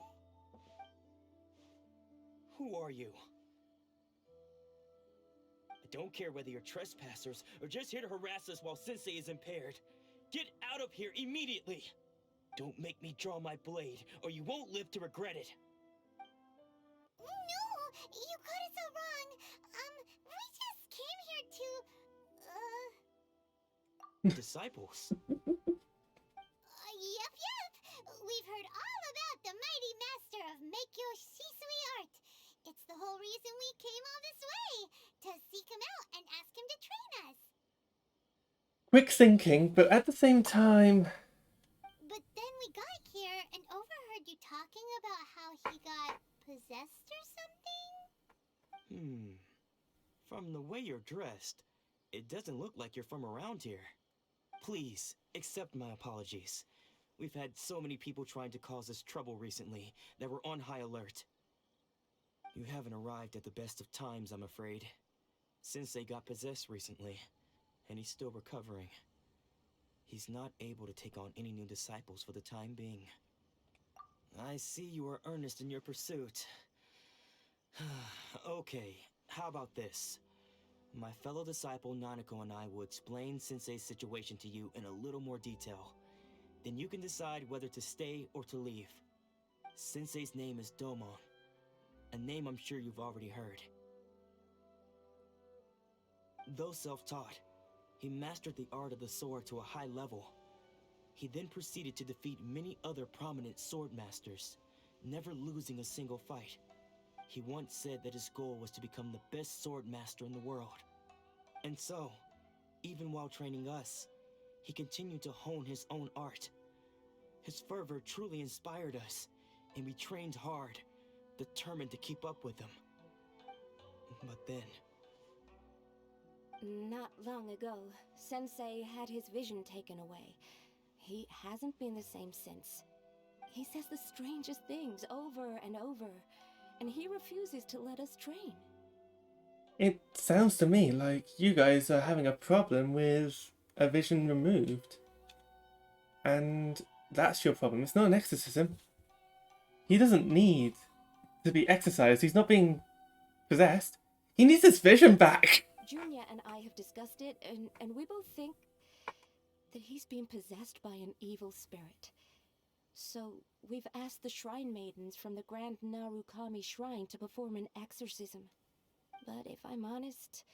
Who are you? I don't care whether you're trespassers or just here to harass us while Sensei is impaired. Get out of here immediately! Don't make me draw my blade, or you won't live to regret it. No! You got it so wrong! We just came here to... Disciples? Yep. We've heard all about the mighty master of Meikyo Shisui art. It's the whole reason we came all this way, to seek him out and ask him to train us. Quick thinking, but at the same time... But then we got here and overheard you talking about how he got possessed or something? From the way you're dressed, it doesn't look like you're from around here. Please, accept my apologies. We've had so many people trying to cause us trouble recently that we're on high alert. You haven't arrived at the best of times, I'm afraid. Sensei got possessed recently, and he's still recovering. He's not able to take on any new disciples for the time being. I see you are earnest in your pursuit. Okay, how about this? My fellow disciple Nanako and I will explain Sensei's situation to you in a little more detail. Then you can decide whether to stay or to leave. Sensei's name is Domon, a name I'm sure you've already heard. Though self-taught, he mastered the art of the sword to a high level. He then proceeded to defeat many other prominent sword masters, never losing a single fight. He once said that his goal was to become the best sword master in the world. And so, even while training us, he continued to hone his own art. His fervor truly inspired us, and we trained hard, determined to keep up with him. But then... Not long ago, Sensei had his vision taken away. He hasn't been the same since. He says the strangest things over and over, and he refuses to let us train. It sounds to me like you guys are having a problem with a vision removed. And that's your problem. It's not an exorcism. He doesn't need to be exorcised. He's not being possessed. He needs his vision back. Junya and I have discussed it, and we both think that he's being possessed by an evil spirit. So we've asked the shrine maidens from the Grand Narukami Shrine to perform an exorcism. But if I'm honest,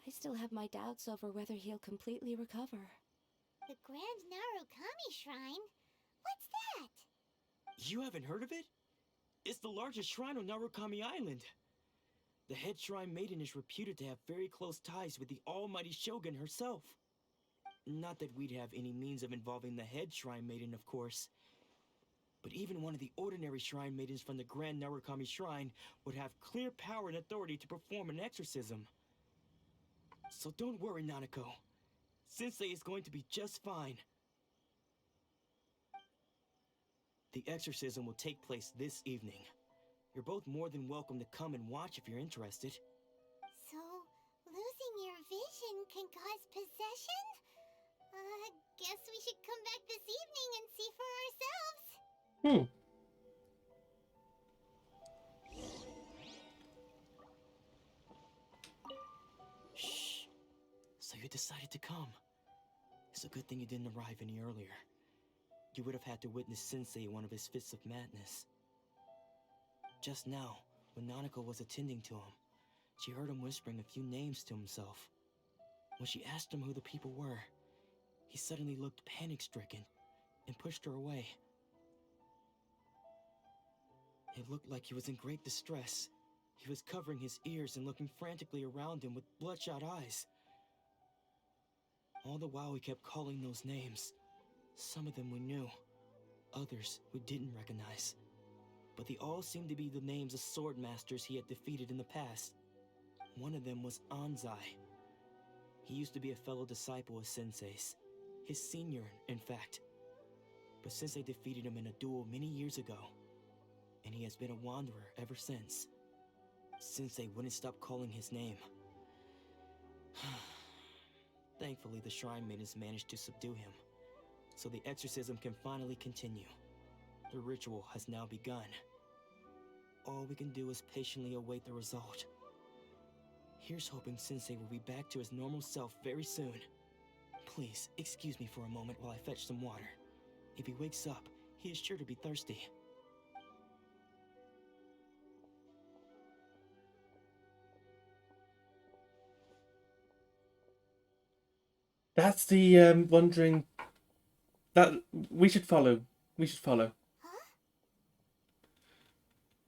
I still have my doubts over whether he'll completely recover. The Grand Narukami Shrine? What's that? You haven't heard of it? It's the largest shrine on Narukami Island. The head shrine maiden is reputed to have very close ties with the almighty Shogun herself. Not that we'd have any means of involving the head shrine maiden, of course. But even one of the ordinary shrine maidens from the Grand Narukami Shrine would have clear power and authority to perform an exorcism. So don't worry, Nanako. Sensei is going to be just fine. The exorcism will take place this evening. You're both more than welcome to come and watch if you're interested. So, losing your vision can cause possession? Guess we should come back this evening and see for ourselves. Shh. So you decided to come. It's a good thing you didn't arrive any earlier. You would have had to witness Sensei one of his fits of madness. Just now, when Nanako was attending to him, she heard him whispering a few names to himself. When she asked him who the people were, he suddenly looked panic-stricken and pushed her away. It looked like he was in great distress. He was covering his ears and looking frantically around him with bloodshot eyes. All the while he kept calling those names. Some of them we knew, others we didn't recognize. But they all seemed to be the names of sword masters he had defeated in the past. One of them was Anzai. He used to be a fellow disciple of Sensei's. His senior, in fact. But Sensei defeated him in a duel many years ago, and he has been a wanderer ever since. Sensei wouldn't stop calling his name. Thankfully, the shrine maidens managed to subdue him, so the exorcism can finally continue. The ritual has now begun. All we can do is patiently await the result. Here's hoping Sensei will be back to his normal self very soon. Please, excuse me for a moment while I fetch some water. If he wakes up, he is sure to be thirsty. That's the wandering... That we should follow. We should follow. Huh?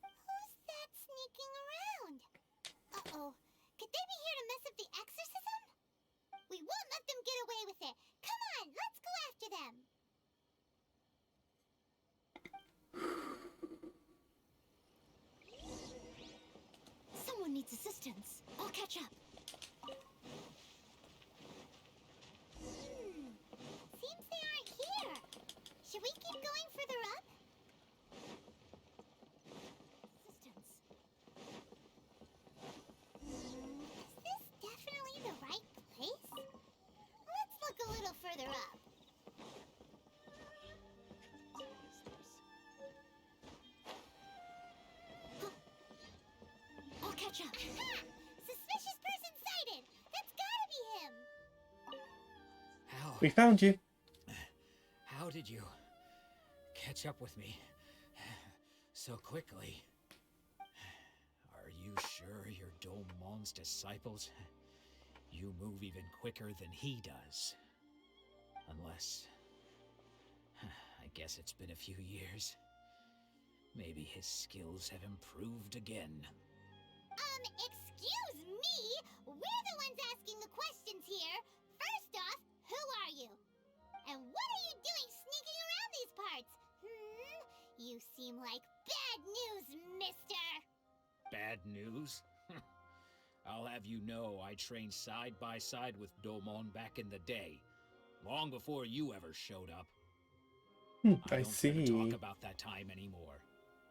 Who's that sneaking around? Uh-oh. Could they be here to mess up the exorcism? We won't let them get away with it. Come on, let's go after them. Someone needs assistance. I'll catch up. we keep going further up? Assistance. Is this definitely the right place? Let's look a little further up. I'll catch up. Aha! Suspicious person sighted! That's gotta be him! How? We found you. How did you catch up with me so quickly? Are you sure you're Domon's disciples? You move even quicker than he does. Unless... I guess it's been a few years. Maybe his skills have improved again. Excuse me? We're the ones asking the questions here. First off, who are you? And what are you doing sneaking around these parts? You seem like bad news, mister! Bad news? I'll have you know I trained side by side with Domon back in the day, long before you ever showed up. I don't care to talk about that time anymore.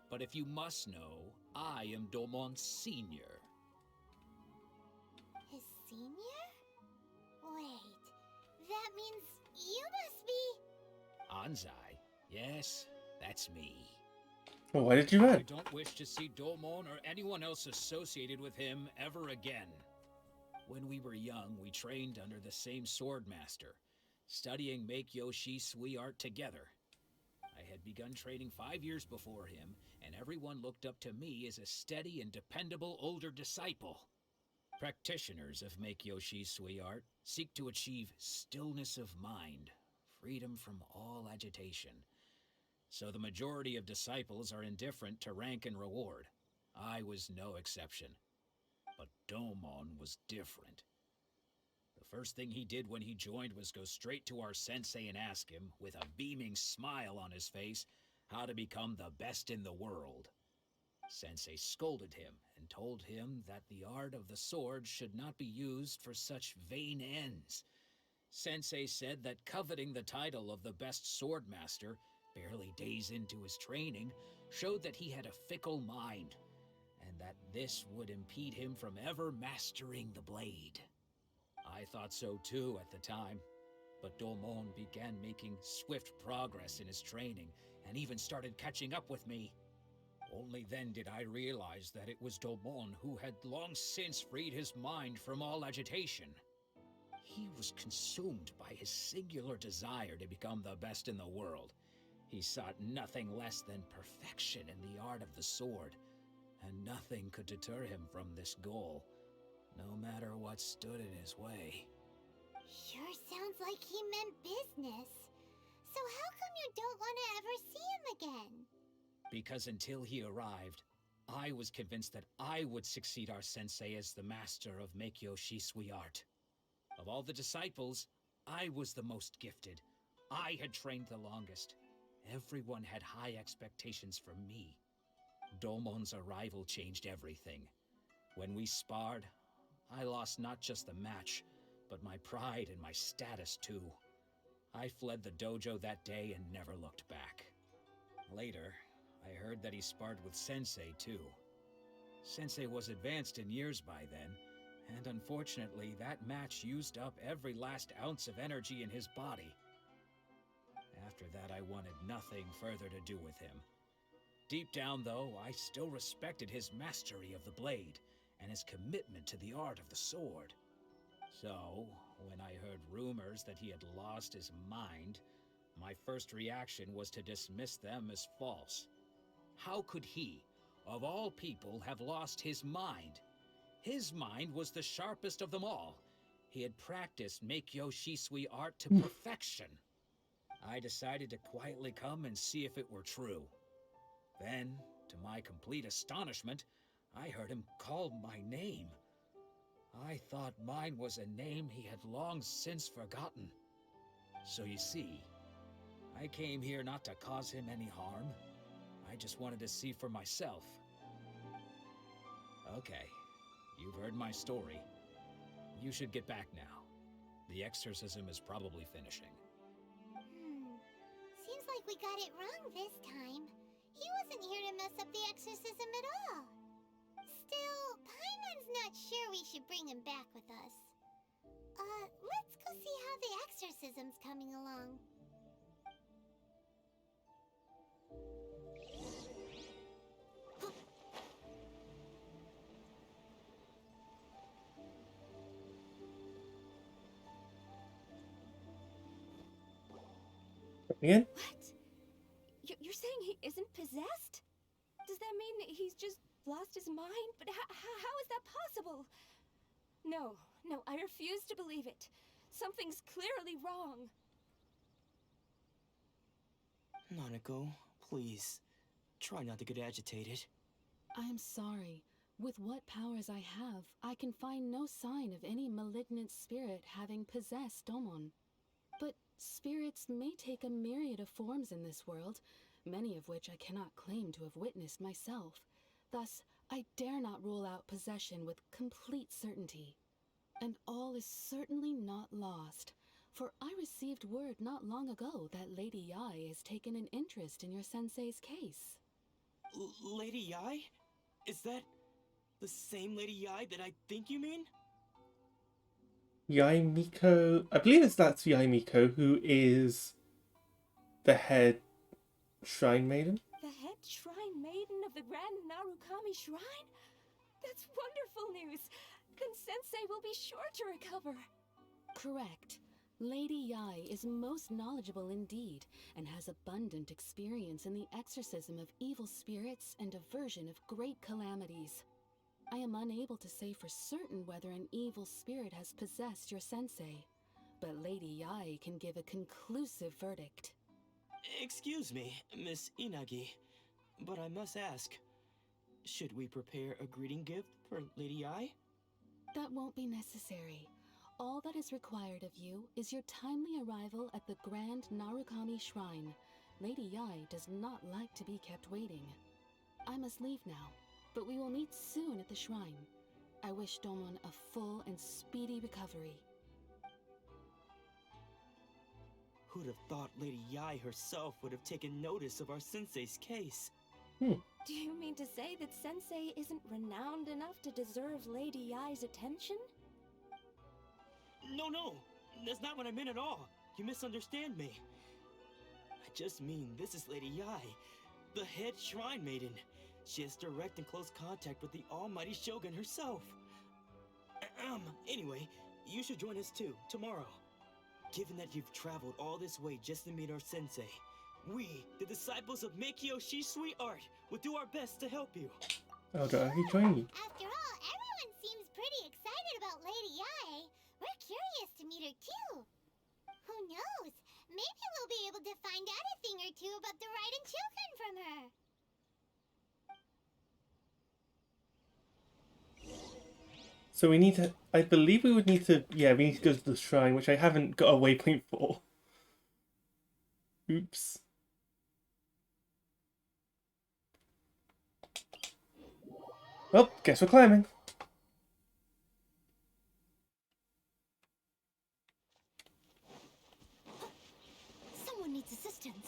But if you must know, I am Domon's senior. His senior? Wait, that means you must be... Anzai? Yes, that's me. Well, why did you I run? don't wish to see Domon or anyone else associated with him ever again. When we were young, we trained under the same sword master, studying Make Yoshi Sui art together. I had begun training 5 years before him, and everyone looked up to me as a steady and dependable older disciple. Practitioners of Make Yoshi Sui art seek to achieve stillness of mind, freedom from all agitation. So the majority of disciples are indifferent to rank and reward. I was no exception. But Domon was different. The first thing he did when he joined was go straight to our sensei and ask him, with a beaming smile on his face, how to become the best in the world. Sensei scolded him and told him that the art of the sword should not be used for such vain ends. Sensei said that coveting the title of the best sword master, barely days into his training, showed that he had a fickle mind, and that this would impede him from ever mastering the blade. I thought so too at the time, but Domon began making swift progress in his training, and even started catching up with me. Only then did I realize that it was Domon who had long since freed his mind from all agitation. He was consumed by his singular desire to become the best in the world. He sought nothing less than perfection in the art of the sword, and nothing could deter him from this goal, no matter what stood in his way. Sure sounds like he meant business. So how come you don't want to ever see him again? Because until he arrived, I was convinced that I would succeed our sensei as the master of Make Yoshi Sui art. Of all the disciples, I was the most gifted. I had trained the longest. Everyone had high expectations from me. Domon's arrival changed everything. When we sparred, I lost not just the match, but my pride and my status too. I fled the dojo that day and never looked back. Later, I heard that he sparred with Sensei too. Sensei was advanced in years by then, and unfortunately that match used up every last ounce of energy in his body. After that, I wanted nothing further to do with him. Deep down, though, I still respected his mastery of the blade and his commitment to the art of the sword. So, when I heard rumors that he had lost his mind, my first reaction was to dismiss them as false. How could he, of all people, have lost his mind? His mind was the sharpest of them all. He had practiced Make Yoshi Sui art to perfection. I decided to quietly come and see if it were true. Then, to my complete astonishment, I heard him call my name. I thought mine was a name he had long since forgotten. So you see, I came here not to cause him any harm. I just wanted to see for myself. Okay, you've heard my story. You should get back now. The exorcism is probably finishing. Seems like we got it wrong this time. He wasn't here to mess up the exorcism at all. Still, Paimon's not sure we should bring him back with us. Let's go see how the exorcism's coming along. Again? What? You're saying he isn't possessed? Does that mean he's just lost his mind? But how is that possible? No, I refuse to believe it. Something's clearly wrong. Nanako, please. Try not to get agitated. I'm sorry. With what powers I have, I can find no sign of any malignant spirit having possessed Domon. But spirits may take a myriad of forms in this world, many of which I cannot claim to have witnessed myself. Thus, I dare not rule out possession with complete certainty. And all is certainly not lost, for I received word not long ago that Lady Yae has taken an interest in your sensei's case. Lady Yae? Is that the same Lady Yae that I think you mean? Yae Miko, I believe that's Yae Miko, who is the head shrine maiden. The head shrine maiden of the Grand Narukami Shrine? That's wonderful news! Sensei will be sure to recover. Correct. Lady Yae is most knowledgeable indeed, and has abundant experience in the exorcism of evil spirits and aversion of great calamities. I am unable to say for certain whether an evil spirit has possessed your sensei, but Lady Yae can give a conclusive verdict. Excuse me, Miss Inagi, but I must ask, should we prepare a greeting gift for Lady Yae? That won't be necessary. All that is required of you is your timely arrival at the Grand Narukami Shrine. Lady Yae does not like to be kept waiting. I must leave now, but we will meet soon at the shrine. I wish Domon a full and speedy recovery. Who'd have thought Lady Yae herself would have taken notice of our sensei's case? Do you mean to say that Sensei isn't renowned enough to deserve Lady Yae's attention? No, that's not what I meant at all. You misunderstand me. I just mean this is Lady Yae, the head shrine maiden. She has direct and close contact with the almighty Shogun herself. Anyway, you should join us too, tomorrow. Given that you've traveled all this way just to meet our sensei, we, the disciples of Meikyo Shisui Art, will do our best to help you. Oh, do I join you? After all, everyone seems pretty excited about Lady Yae. We're curious to meet her too. Who knows? Maybe we'll be able to find out a thing or two about the Raiden children from her. So we need to, I believe we would need to, yeah, we need to go to the shrine, which I haven't got a waypoint for. Oops. Well, guess we're climbing. Someone needs assistance.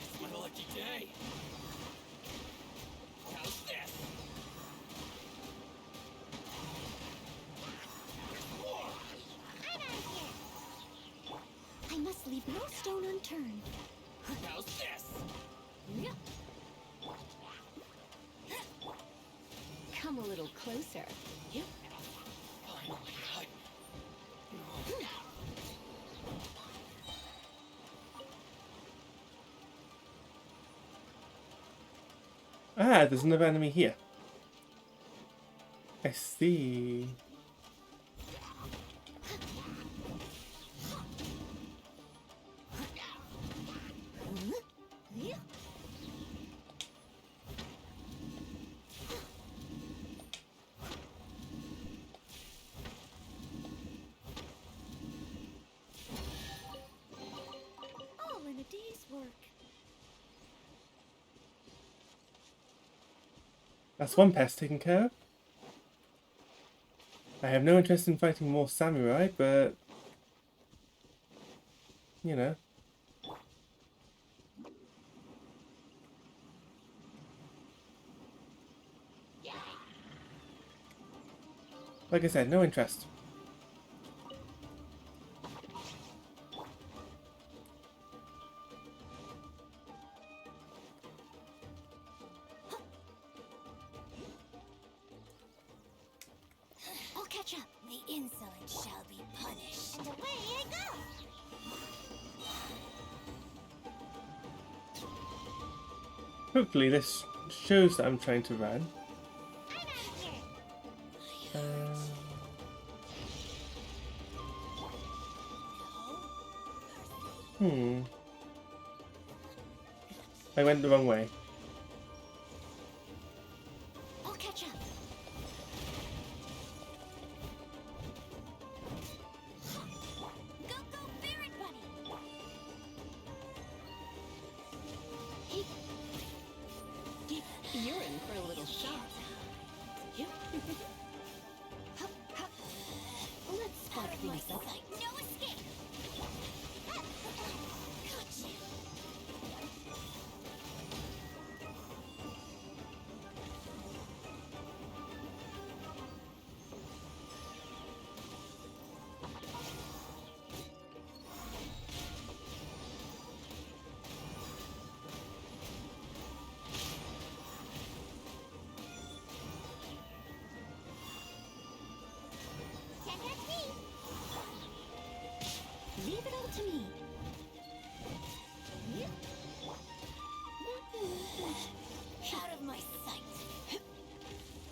It's my lucky day. How's this? There's more. I'm out of here. I must leave no stone unturned. How's this? Come a little closer. Finally, Ah, there's another enemy here. I see. All in a day's work. That's one pest taken care of. I have no interest in fighting more samurai, but you know. Like I said, no interest. I'll catch up. The insolent shall be punished. And away I go! Hopefully this shows that I'm trying to run. I went the wrong way. I'll catch up. Go, go, Barret Bunny! You're in for a little shock. Let's spark things up. No escape! Gotcha. Leave it all to me. Out of my sight.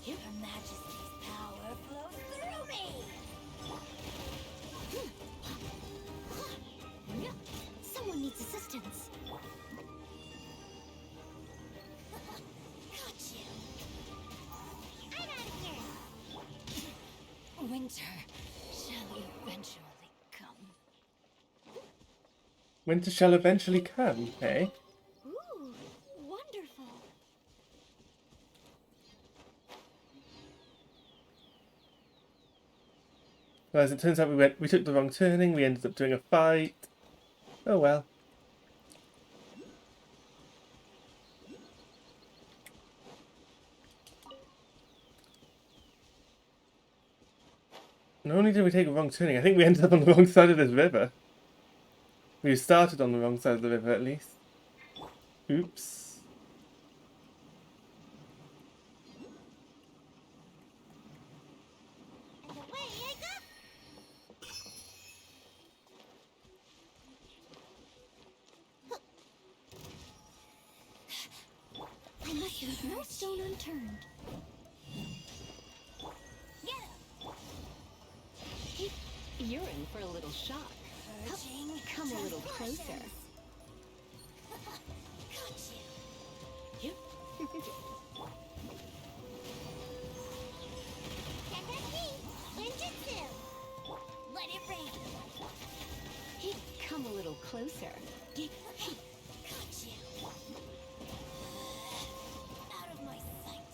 Your Majesty's power flows through me. Someone needs assistance. Got you. I'm out of here. Winter shall eventually come. Winter shall eventually come, eh? Ooh, wonderful. Well, as it turns out, we took the wrong turning. We ended up doing a fight. Oh well. Not only did we take a wrong turning, I think we ended up on the wrong side of this river. We started on the wrong side of the river, at least. Oops. And away I go. I must leave no stone unturned. You're in for a little shock. Purging Come a little closer. Got you. Ninjutsu. Let it rain. Come a little closer. Got you. Out of my sight.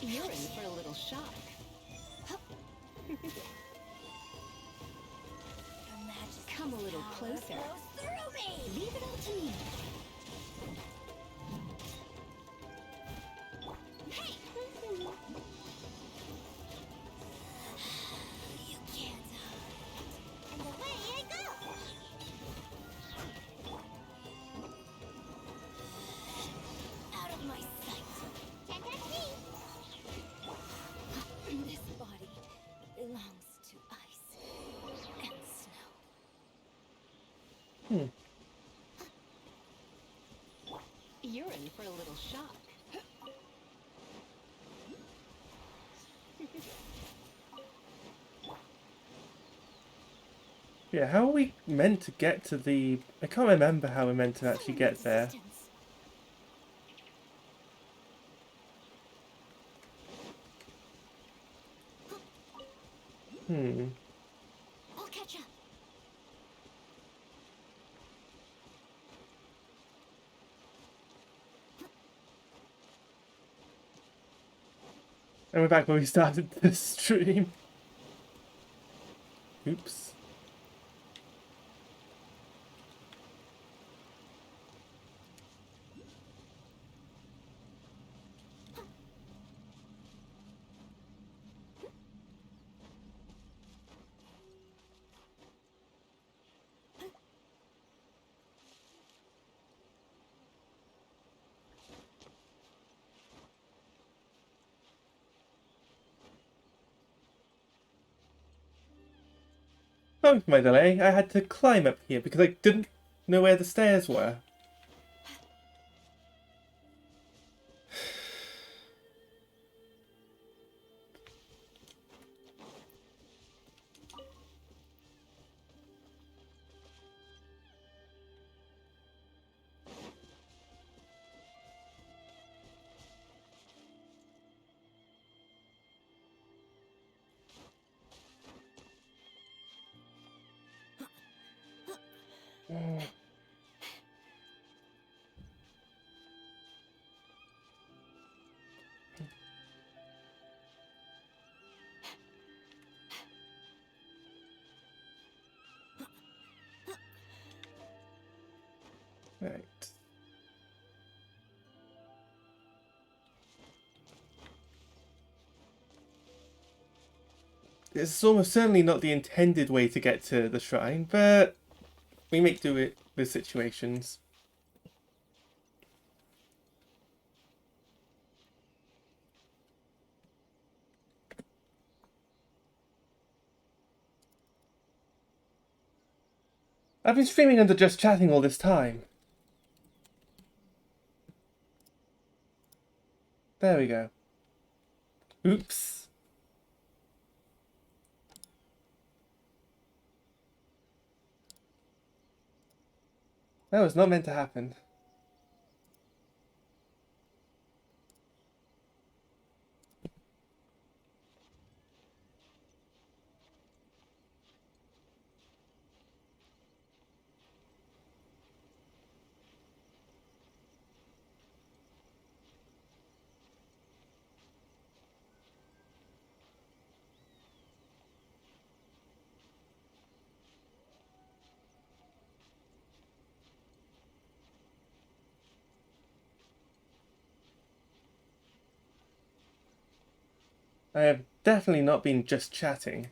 You're in for a little shock. Come a little closer. Through me. Leave it all to me. Hey. You can't hide. And away I go. Out of my sight. This body belongs to ice and snow. You're in for a little shock. Yeah, how are we meant to get to the... I can't remember how we're meant to actually get there. I'll catch up. And we're back where we started the stream. Oops. Sorry for my delay. I had to climb up here because I didn't know where the stairs were. Right. This is almost certainly not the intended way to get to the shrine, but we make do it with situations. I've been streaming under just chatting all this time. There we go. Oops. That was not meant to happen. I have definitely not been just chatting.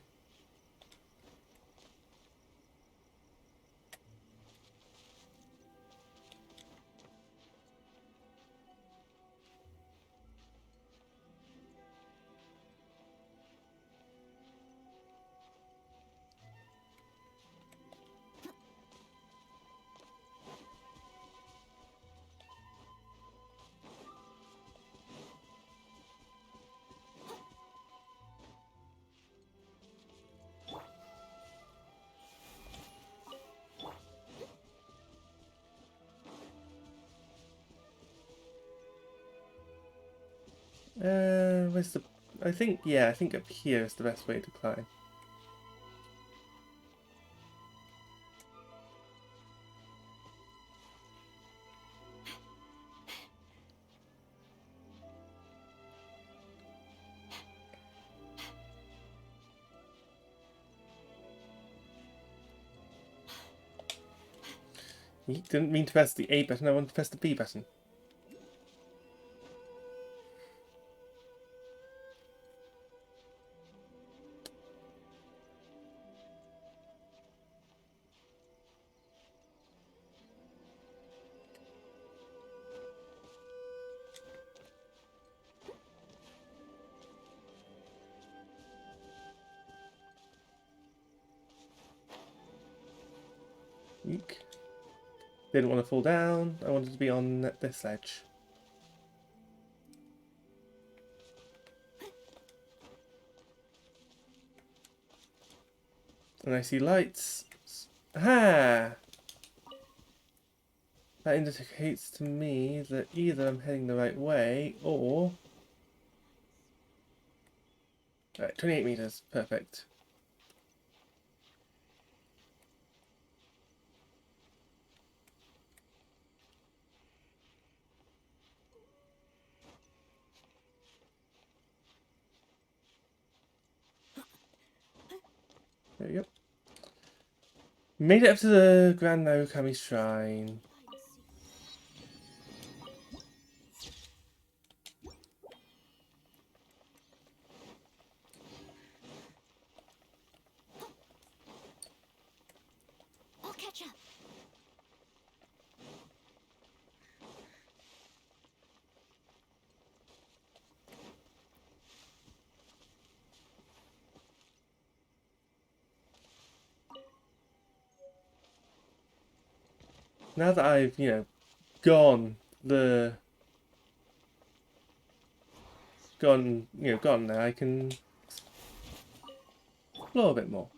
Where's the... I think up here is the best way to climb. You didn't mean to press the A button, I wanted to press the B button. Eek. Didn't want to fall down, I wanted to be on this ledge. And I see lights. Aha! That indicates to me that either I'm heading the right way or... Right, 28 meters, perfect. There we go. Made it up to the Grand Narukami Shrine. I'll catch up. Now that I've, gone gone now, I can explore a bit more.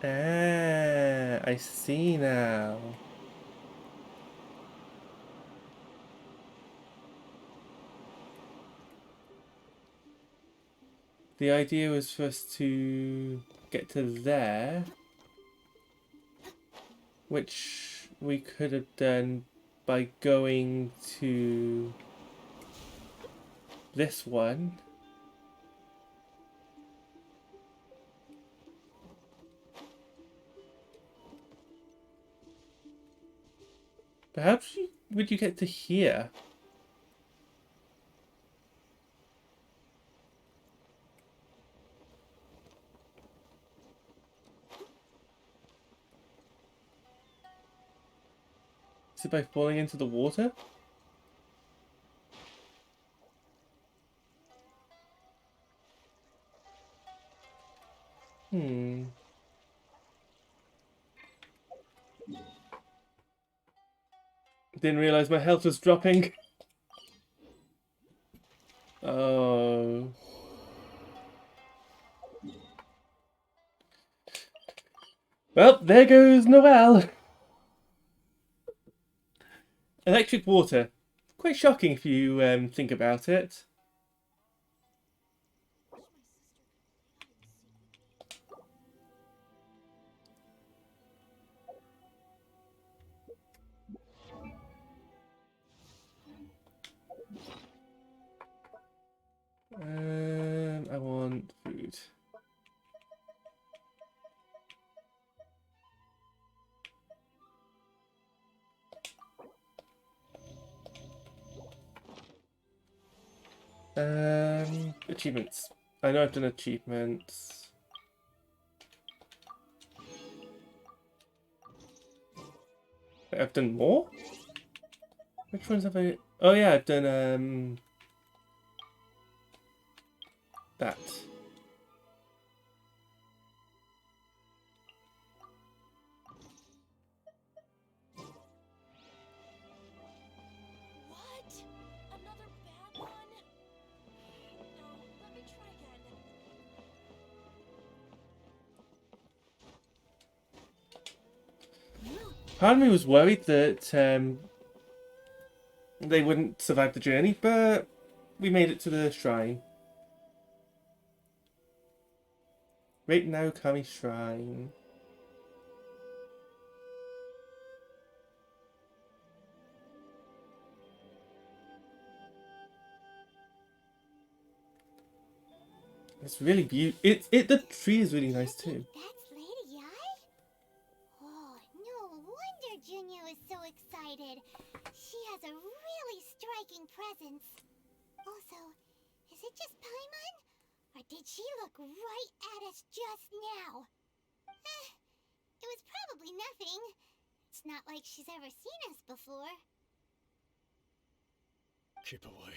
Ah, I see now. The idea was for us to get to there, which we could have done by going to this one. Perhaps would you get to here? Is it by falling into the water? Hmm. Didn't realize my health was dropping. Oh. Well, there goes Noelle. Electric water. Quite shocking if you think about it. I want food. Achievements. I know I've done achievements. Wait, I've done more? Which ones have I... Oh yeah, I've done that. What? Another bad one? No, let me try again. Part of me was worried that they wouldn't survive the journey, but we made it to the shrine. Right now, Kami Shrine. It's really beautiful. The tree is really nice too. That's Lady Ai? Oh, no wonder Junya is so excited. She has a really striking presence. Also, is it just Paimon? Or did she look right at us just now? It was probably nothing. It's not like she's ever seen us before. Keep away.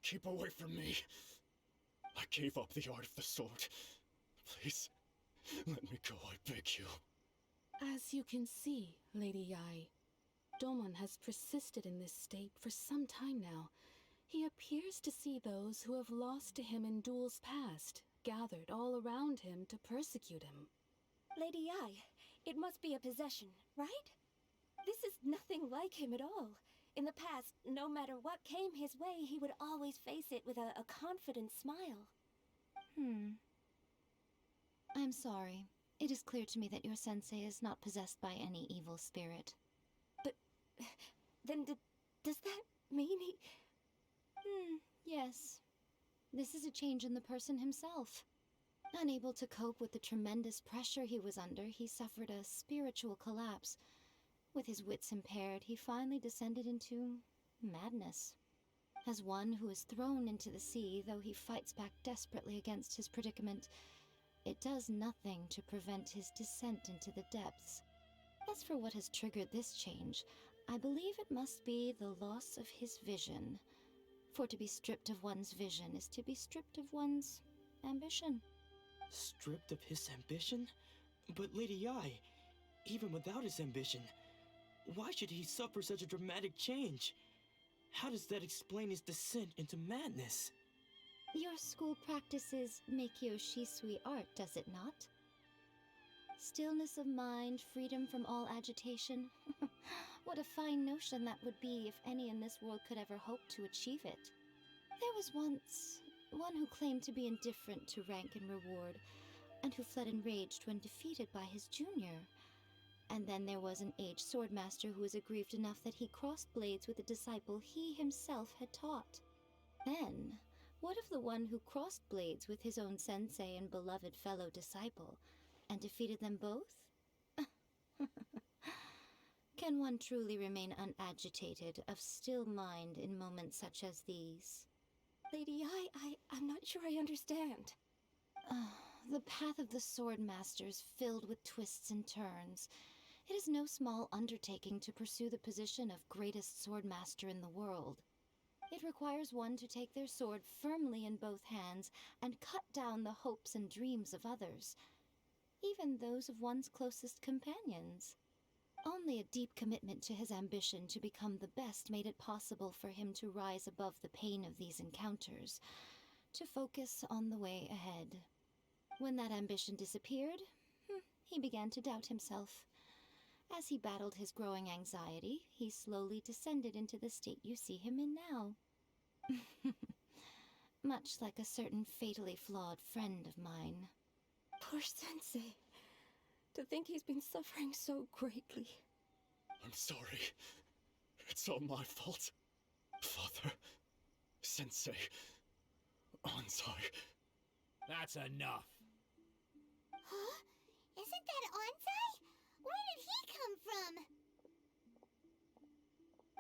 Keep away from me. I gave up the art of the sword. Please, let me go, I beg you. As you can see, Lady Yai, Domon has persisted in this state for some time now. He appears to see those who have lost to him in duels past, gathered all around him to persecute him. Lady Ai, it must be a possession, right? This is nothing like him at all. In the past, no matter what came his way, he would always face it with a confident smile. I'm sorry. It is clear to me that your sensei is not possessed by any evil spirit. But then does that mean he... Yes. This is a change in the person himself. Unable to cope with the tremendous pressure he was under, he suffered a spiritual collapse. With his wits impaired, he finally descended into madness. As one who is thrown into the sea, though he fights back desperately against his predicament, it does nothing to prevent his descent into the depths. As for what has triggered this change, I believe it must be the loss of his vision. For to be stripped of one's vision is to be stripped of one's ambition. Stripped of his ambition? But Lady Yi, even without his ambition, why should he suffer such a dramatic change? How does that explain his descent into madness? Your school practices Meikyo Shisui art, does it not? Stillness of mind, freedom from all agitation. What a fine notion that would be if any in this world could ever hope to achieve it. There was once one who claimed to be indifferent to rank and reward, and who fled enraged when defeated by his junior. And then there was an aged swordmaster who was aggrieved enough that he crossed blades with a disciple he himself had taught. Then, what of the one who crossed blades with his own sensei and beloved fellow disciple, and defeated them both? Can one truly remain unagitated, of still mind in moments such as these? Lady Yi, I'm not sure I understand. The path of the Swordmaster is filled with twists and turns. It is no small undertaking to pursue the position of greatest Swordmaster in the world. It requires one to take their sword firmly in both hands and cut down the hopes and dreams of others, even those of one's closest companions. Only a deep commitment to his ambition to become the best made it possible for him to rise above the pain of these encounters, to focus on the way ahead. When that ambition disappeared, he began to doubt himself. As he battled his growing anxiety, he slowly descended into the state you see him in now. Much like a certain fatally flawed friend of mine. Poor Sensei. To think he's been suffering so greatly. I'm sorry. It's all my fault. Father, Sensei, Ansai. That's enough. Huh? Isn't that Ansai? Where did he come from?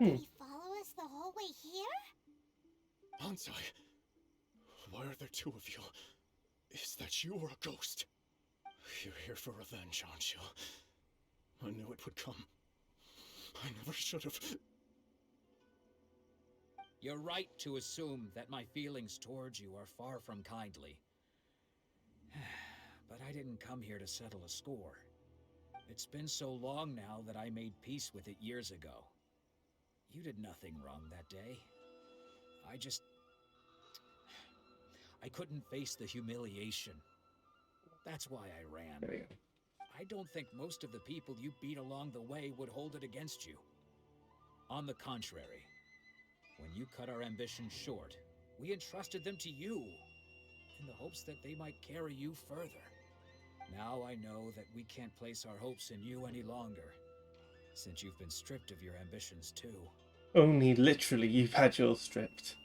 Did he follow us the whole way here? Ansai, why are there two of you? Is that you or a ghost? You're here for revenge, aren't you? I knew it would come. I never should have. You're right to assume that my feelings towards you are far from kindly. But I didn't come here to settle a score. It's been so long now that I made peace with it years ago. You did nothing wrong that day. I couldn't face the humiliation. That's why I ran. I don't think most of the people you beat along the way would hold it against you. On the contrary, when you cut our ambitions short, we entrusted them to you, in the hopes that they might carry you further. Now I know that we can't place our hopes in you any longer, since you've been stripped of your ambitions too. Only literally you've had yours stripped.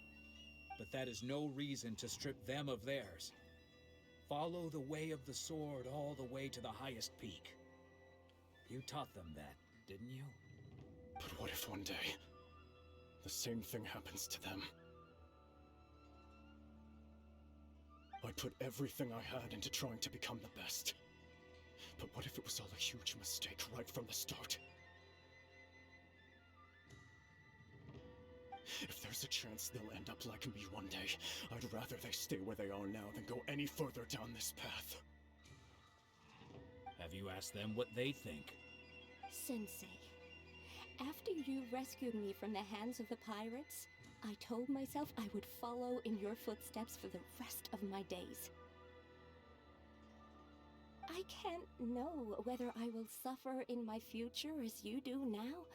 But that is no reason to strip them of theirs. Follow the way of the sword all the way to the highest peak. You taught them that, didn't you? But what if one day, the same thing happens to them? I put everything I had into trying to become the best. But what if it was all a huge mistake right from the start? If there's a chance they'll end up like me one day, I'd rather they stay where they are now than go any further down this path. Have you asked them what they think? Sensei, after you rescued me from the hands of the pirates, I told myself I would follow in your footsteps for the rest of my days. I can't know whether I will suffer in my future as you do now.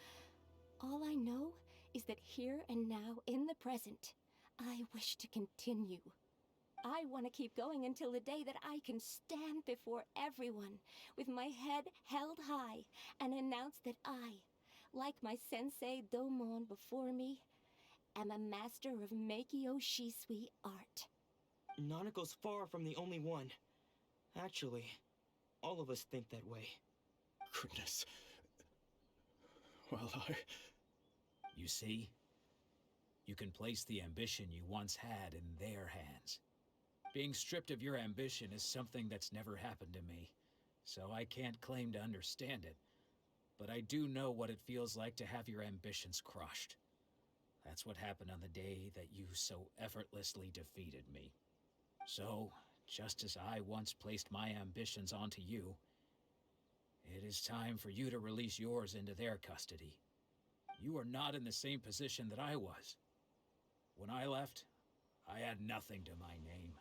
All I know is that here and now, in the present, I wish to continue. I want to keep going until the day that I can stand before everyone with my head held high and announce that I, like my sensei Domon before me, am a master of Meikyo Shisui art. Nanako's far from the only one. Actually, all of us think that way. Goodness. Well, You see? You can place the ambition you once had in their hands. Being stripped of your ambition is something that's never happened to me, so I can't claim to understand it. But I do know what it feels like to have your ambitions crushed. That's what happened on the day that you so effortlessly defeated me. So, just as I once placed my ambitions onto you, it is time for you to release yours into their custody. You are not in the same position that I was. When I left, I had nothing to my name.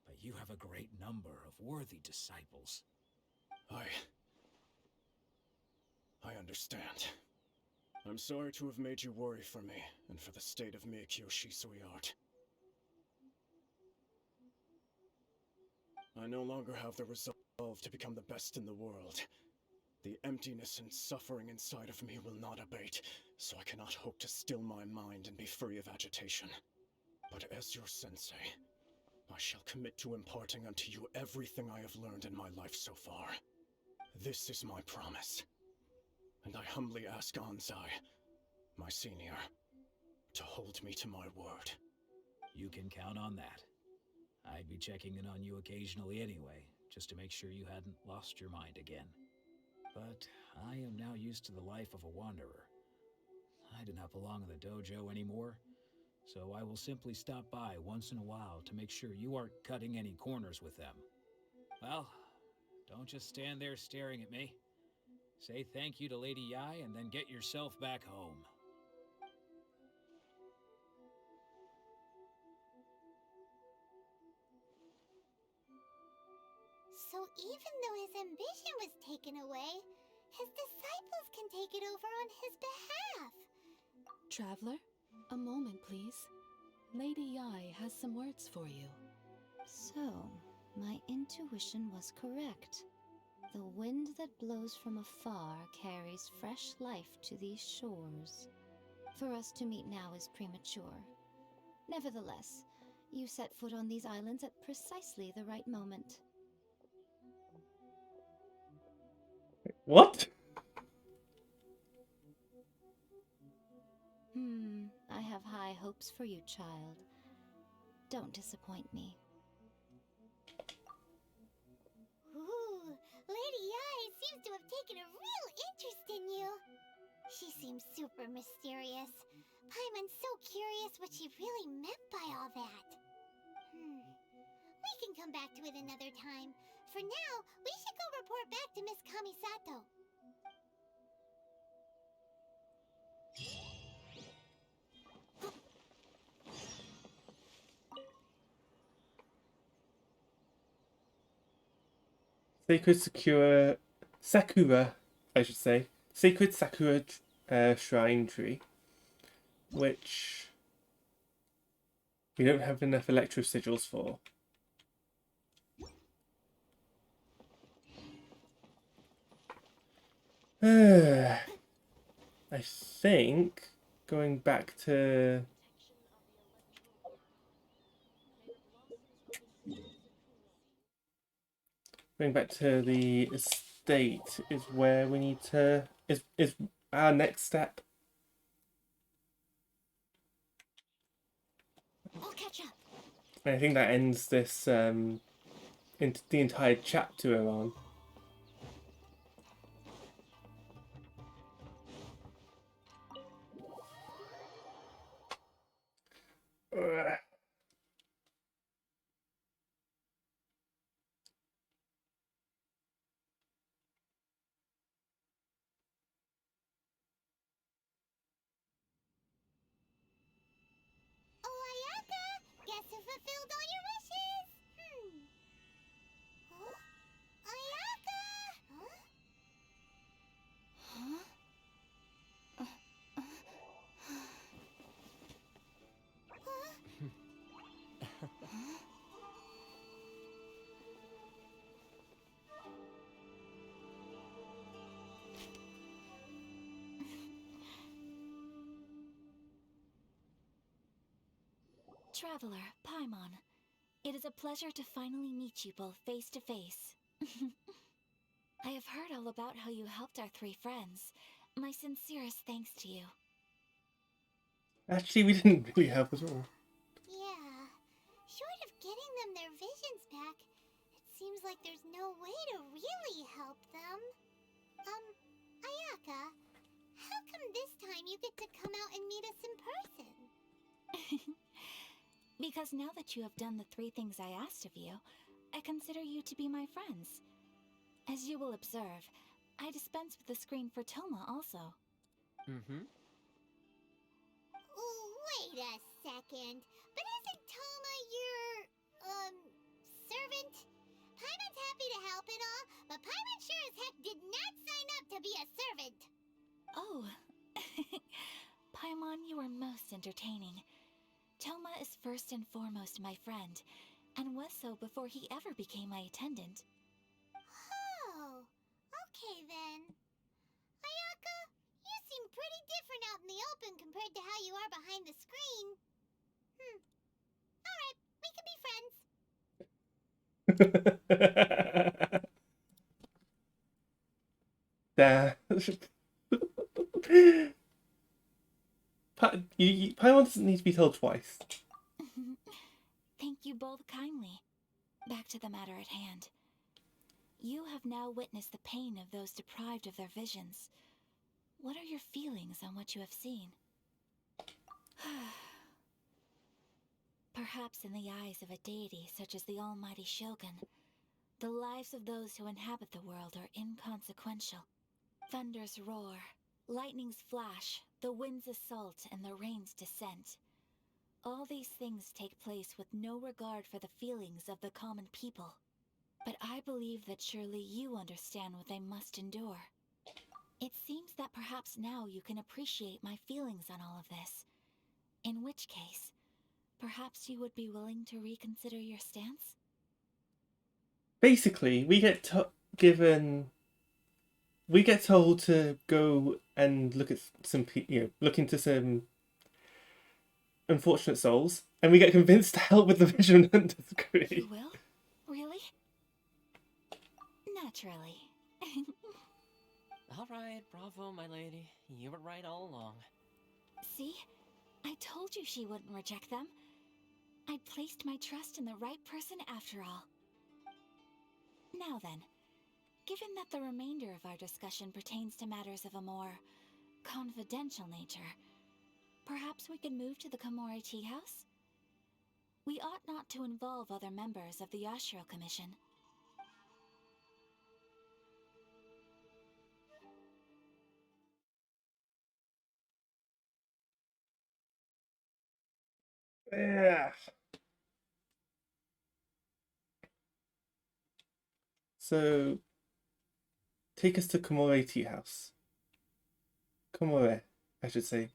But you have a great number of worthy disciples. I understand. I'm sorry to have made you worry for me, and for the state of Meikyo Shisui art. I no longer have the resolve to become the best in the world. The emptiness and suffering inside of me will not abate, so I cannot hope to still my mind and be free of agitation. But as your sensei, I shall commit to imparting unto you everything I have learned in my life so far. This is my promise. And I humbly ask Anzai, my senior, to hold me to my word. You can count on that. I'd be checking in on you occasionally anyway, just to make sure you hadn't lost your mind again. But I am now used to the life of a wanderer. I do not belong in the dojo anymore, so I will simply stop by once in a while to make sure you aren't cutting any corners with them. Well, don't just stand there staring at me. Say thank you to Lady Yai and then get yourself back home. So even though his ambition was taken away, his disciples can take it over on his behalf. Traveler, a moment, please. Lady Yai has some words for you. So, my intuition was correct. The wind that blows from afar carries fresh life to these shores. For us to meet now is premature. Nevertheless, you set foot on these islands at precisely the right moment. What? I have high hopes for you, child. Don't disappoint me. Ooh, Lady Yai seems to have taken a real interest in you. She seems super mysterious. Paimon's so curious what she really meant by all that. We can come back to it another time. For now, we should go report back to Miss Kamisato. Sacred Sakura, I should say. Sacred Sakura Shrine Tree, which we don't have enough electro sigils for. I think going back to the estate is where we need to is our next step. I'll catch up. And I think that ends this the entire chapter we're on. Oh, Ayaka! Guess who fulfilled all your wishes? Huh? Traveler, Paimon, it is a pleasure to finally meet you both face to face. I have heard all about how you helped our three friends. My sincerest thanks to you. Actually, we didn't really help at all. Yeah. Short of getting them their visions back, it seems like there's no way to really help them. Ayaka, how come this time you get to come out and meet us in person? Because now that you have done the three things I asked of you, I consider you to be my friends. As you will observe, I dispense with the screen for Toma also. Mm-hmm. Wait a second. But isn't Toma your, servant? Paimon's happy to help and all, but Paimon sure as heck did not sign up to be a servant. Oh. Paimon, you are most entertaining. Toma is first and foremost my friend, and was so before he ever became my attendant. Oh, okay then. Ayaka, you seem pretty different out in the open compared to how you are behind the screen. Alright, we can be friends. There. Paimon doesn't need to be told twice. Thank you both kindly. Back to the matter at hand. You have now witnessed the pain of those deprived of their visions. What are your feelings on what you have seen? Perhaps in the eyes of a deity such as the almighty Shogun, the lives of those who inhabit the world are inconsequential. Thunders roar, lightnings flash, the winds assault, and the rains descent. All these things take place with no regard for the feelings of the common people. But I believe that surely you understand what they must endure. It seems that perhaps now you can appreciate my feelings on all of this. In which case, perhaps you would be willing to reconsider your stance? Basically, we get told to go and look at look into some unfortunate souls, and we get convinced to help with the vision hunter degree. You will? Really? Naturally. Alright, bravo, my lady. You were right all along. See? I told you she wouldn't reject them. I placed my trust in the right person after all. Now then, given that the remainder of our discussion pertains to matters of a more confidential nature, perhaps we could move to the Komori Tea House? We ought not to involve other members of the Yashiro Commission. Yeah. So, take us to Komore Tea House. Komore, I should say.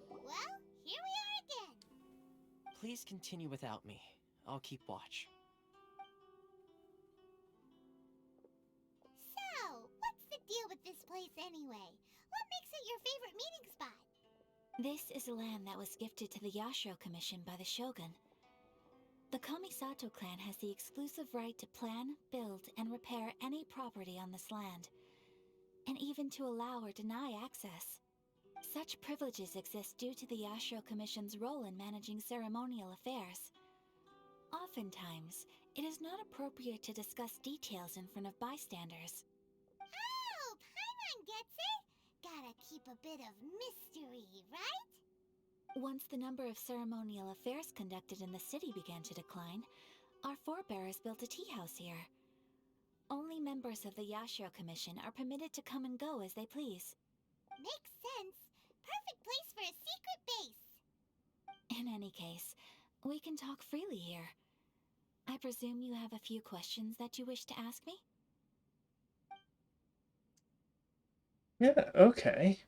Well, here we are again. Please continue without me. I'll keep watch. So, what's the deal with this place anyway? What makes it your favorite meeting spot? This is land that was gifted to the Yashiro Commission by the Shogun. The Kamisato clan has the exclusive right to plan, build, and repair any property on this land, and even to allow or deny access. Such privileges exist due to the Yashiro Commission's role in managing ceremonial affairs. Oftentimes, it is not appropriate to discuss details in front of bystanders. Oh, Paimon gets it! Gotta keep a bit of mystery, right? Once the number of ceremonial affairs conducted in the city began to decline, our forebears built a tea house here. Only members of the Yashiro Commission are permitted to come and go as they please. Makes sense. Perfect place for a secret base. In any case, we can talk freely here. I presume you have a few questions that you wish to ask me? Yeah, okay.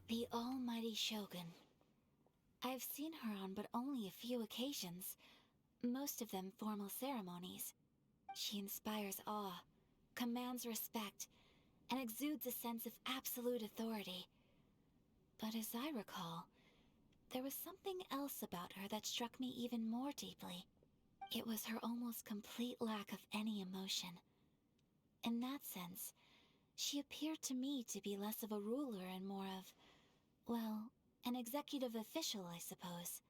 The almighty Shogun. I have seen her on but only a few occasions, most of them formal ceremonies. She inspires awe, commands respect, and exudes a sense of absolute authority. But as I recall, there was something else about her that struck me even more deeply. It was her almost complete lack of any emotion. In that sense, she appeared to me to be less of a ruler and more of, well, an executive official, I suppose.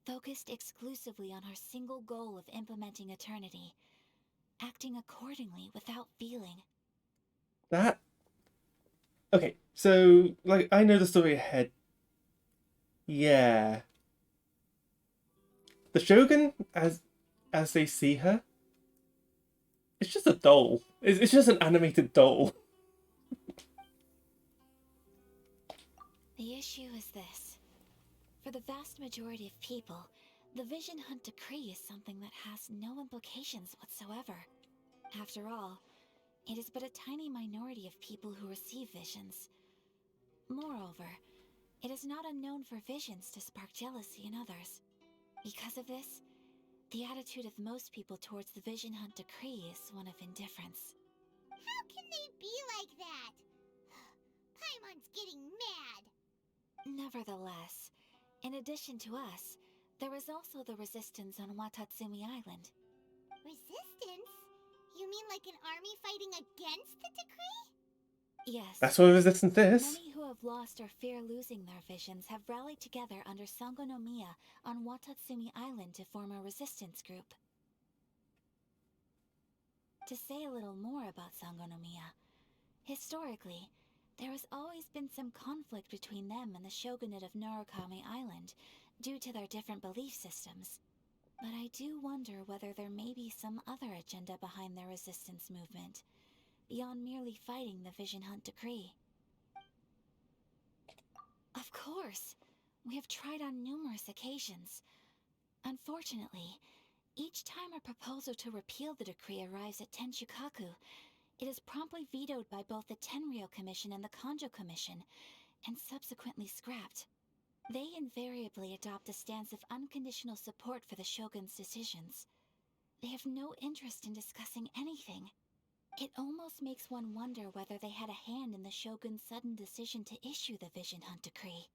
Focused exclusively on her single goal of implementing eternity, acting accordingly without feeling. That... Okay, so, like, I know the story ahead. Yeah. The Shogun, as they see her, it's just a doll. It's just an animated doll. The issue is this. For the vast majority of people, the Vision Hunt Decree is something that has no implications whatsoever. After all, it is but a tiny minority of people who receive visions. Moreover, it is not unknown for visions to spark jealousy in others. Because of this, the attitude of most people towards the Vision Hunt Decree is one of indifference. How can they be like that? Paimon's getting mad. Nevertheless, in addition to us, there is also the resistance on Watatsumi Island. Resistance? You mean like an army fighting against the decree? Yes. That's what resistance is. Many who have lost or fear losing their visions have rallied together under Sango no Miya on Watatsumi Island to form a resistance group. To say a little more about Sango no Miya, historically, there has always been some conflict between them and the shogunate of Narukami Island due to their different belief systems. But I do wonder whether there may be some other agenda behind their resistance movement, beyond merely fighting the Vision Hunt Decree. Of course! We have tried on numerous occasions. Unfortunately, each time a proposal to repeal the decree arrives at Tenshukaku, it is promptly vetoed by both the Tenryou Commission and the Kanjo Commission, and subsequently scrapped. They invariably adopt a stance of unconditional support for the Shogun's decisions. They have no interest in discussing anything. It almost makes one wonder whether they had a hand in the Shogun's sudden decision to issue the Vision Hunt Decree.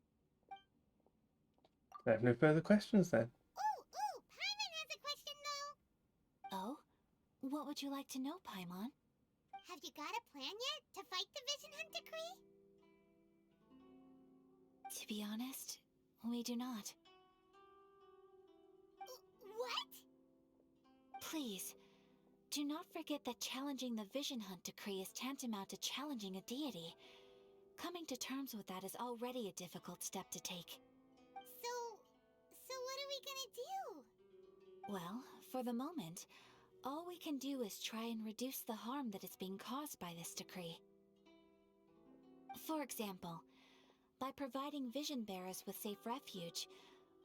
I have no further questions then. Paimon has a question though. Oh? What would you like to know, Paimon? Have you got a plan yet to fight the Vision Hunt Decree? To be honest, we do not. What? Please, do not forget that challenging the Vision Hunt Decree is tantamount to challenging a deity. Coming to terms with that is already a difficult step to take. So what are we gonna do? Well, for the moment, all we can do is try and reduce the harm that is being caused by this decree. For example, by providing vision bearers with safe refuge,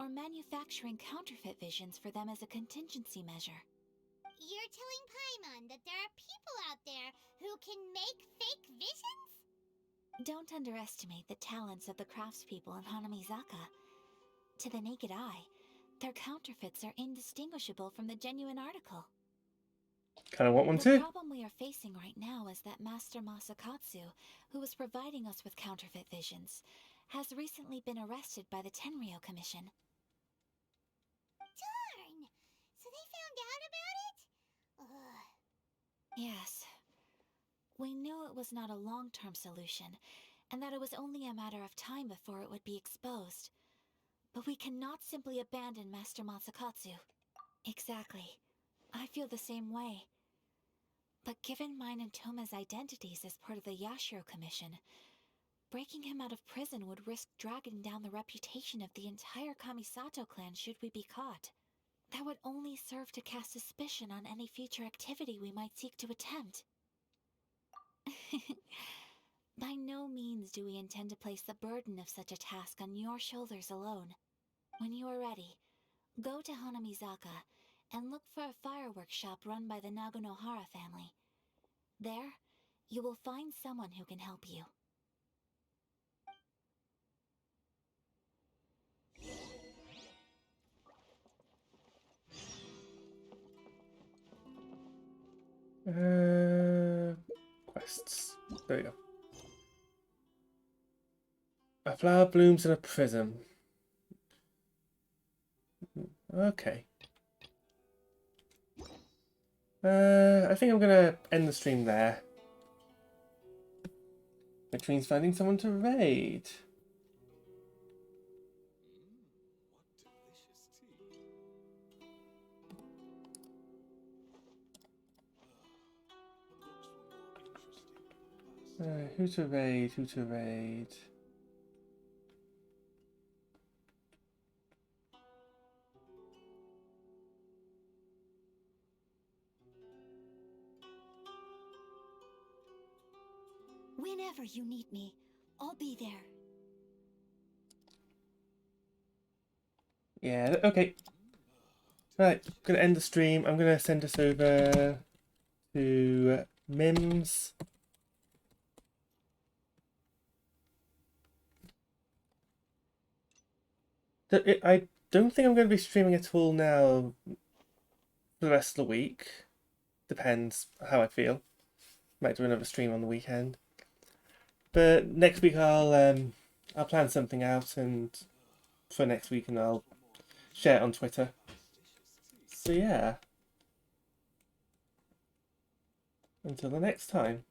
or manufacturing counterfeit visions for them as a contingency measure. You're telling Paimon that there are people out there who can make fake visions? Don't underestimate the talents of the craftspeople in Hanamizaka. To the naked eye, their counterfeits are indistinguishable from the genuine article. Kind of want one The too. problem we are facing right now is that Master Masakatsu, who was providing us with counterfeit visions, has recently been arrested by the Tenryou Commission. Darn! So they found out about it? Ugh. Yes. We knew it was not a long-term solution, and that it was only a matter of time before it would be exposed. But we cannot simply abandon Master Masakatsu. Exactly. I feel the same way. But given mine and Toma's identities as part of the Yashiro Commission, breaking him out of prison would risk dragging down the reputation of the entire Kamisato clan should we be caught. That would only serve to cast suspicion on any future activity we might seek to attempt. By no means do we intend to place the burden of such a task on your shoulders alone. When you are ready, go to Hanamizaka and look for a fireworks shop run by the Nagonohara family. There, you will find someone who can help you. forests. There we go. A flower blooms in a prism. Okay. I think I'm gonna end the stream there. Which means finding someone to raid. Who to raid? Who to raid? Whenever you need me, I'll be there. Yeah, okay. Right, I'm gonna end the stream. I'm gonna send us over to Mims. I don't think I'm going to be streaming at all now for the rest of the week. Depends how I feel. Might do another stream on the weekend. But next week I'll plan something out and for next week, and I'll share it on Twitter. So yeah. Until the next time.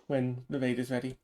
When the raid is ready.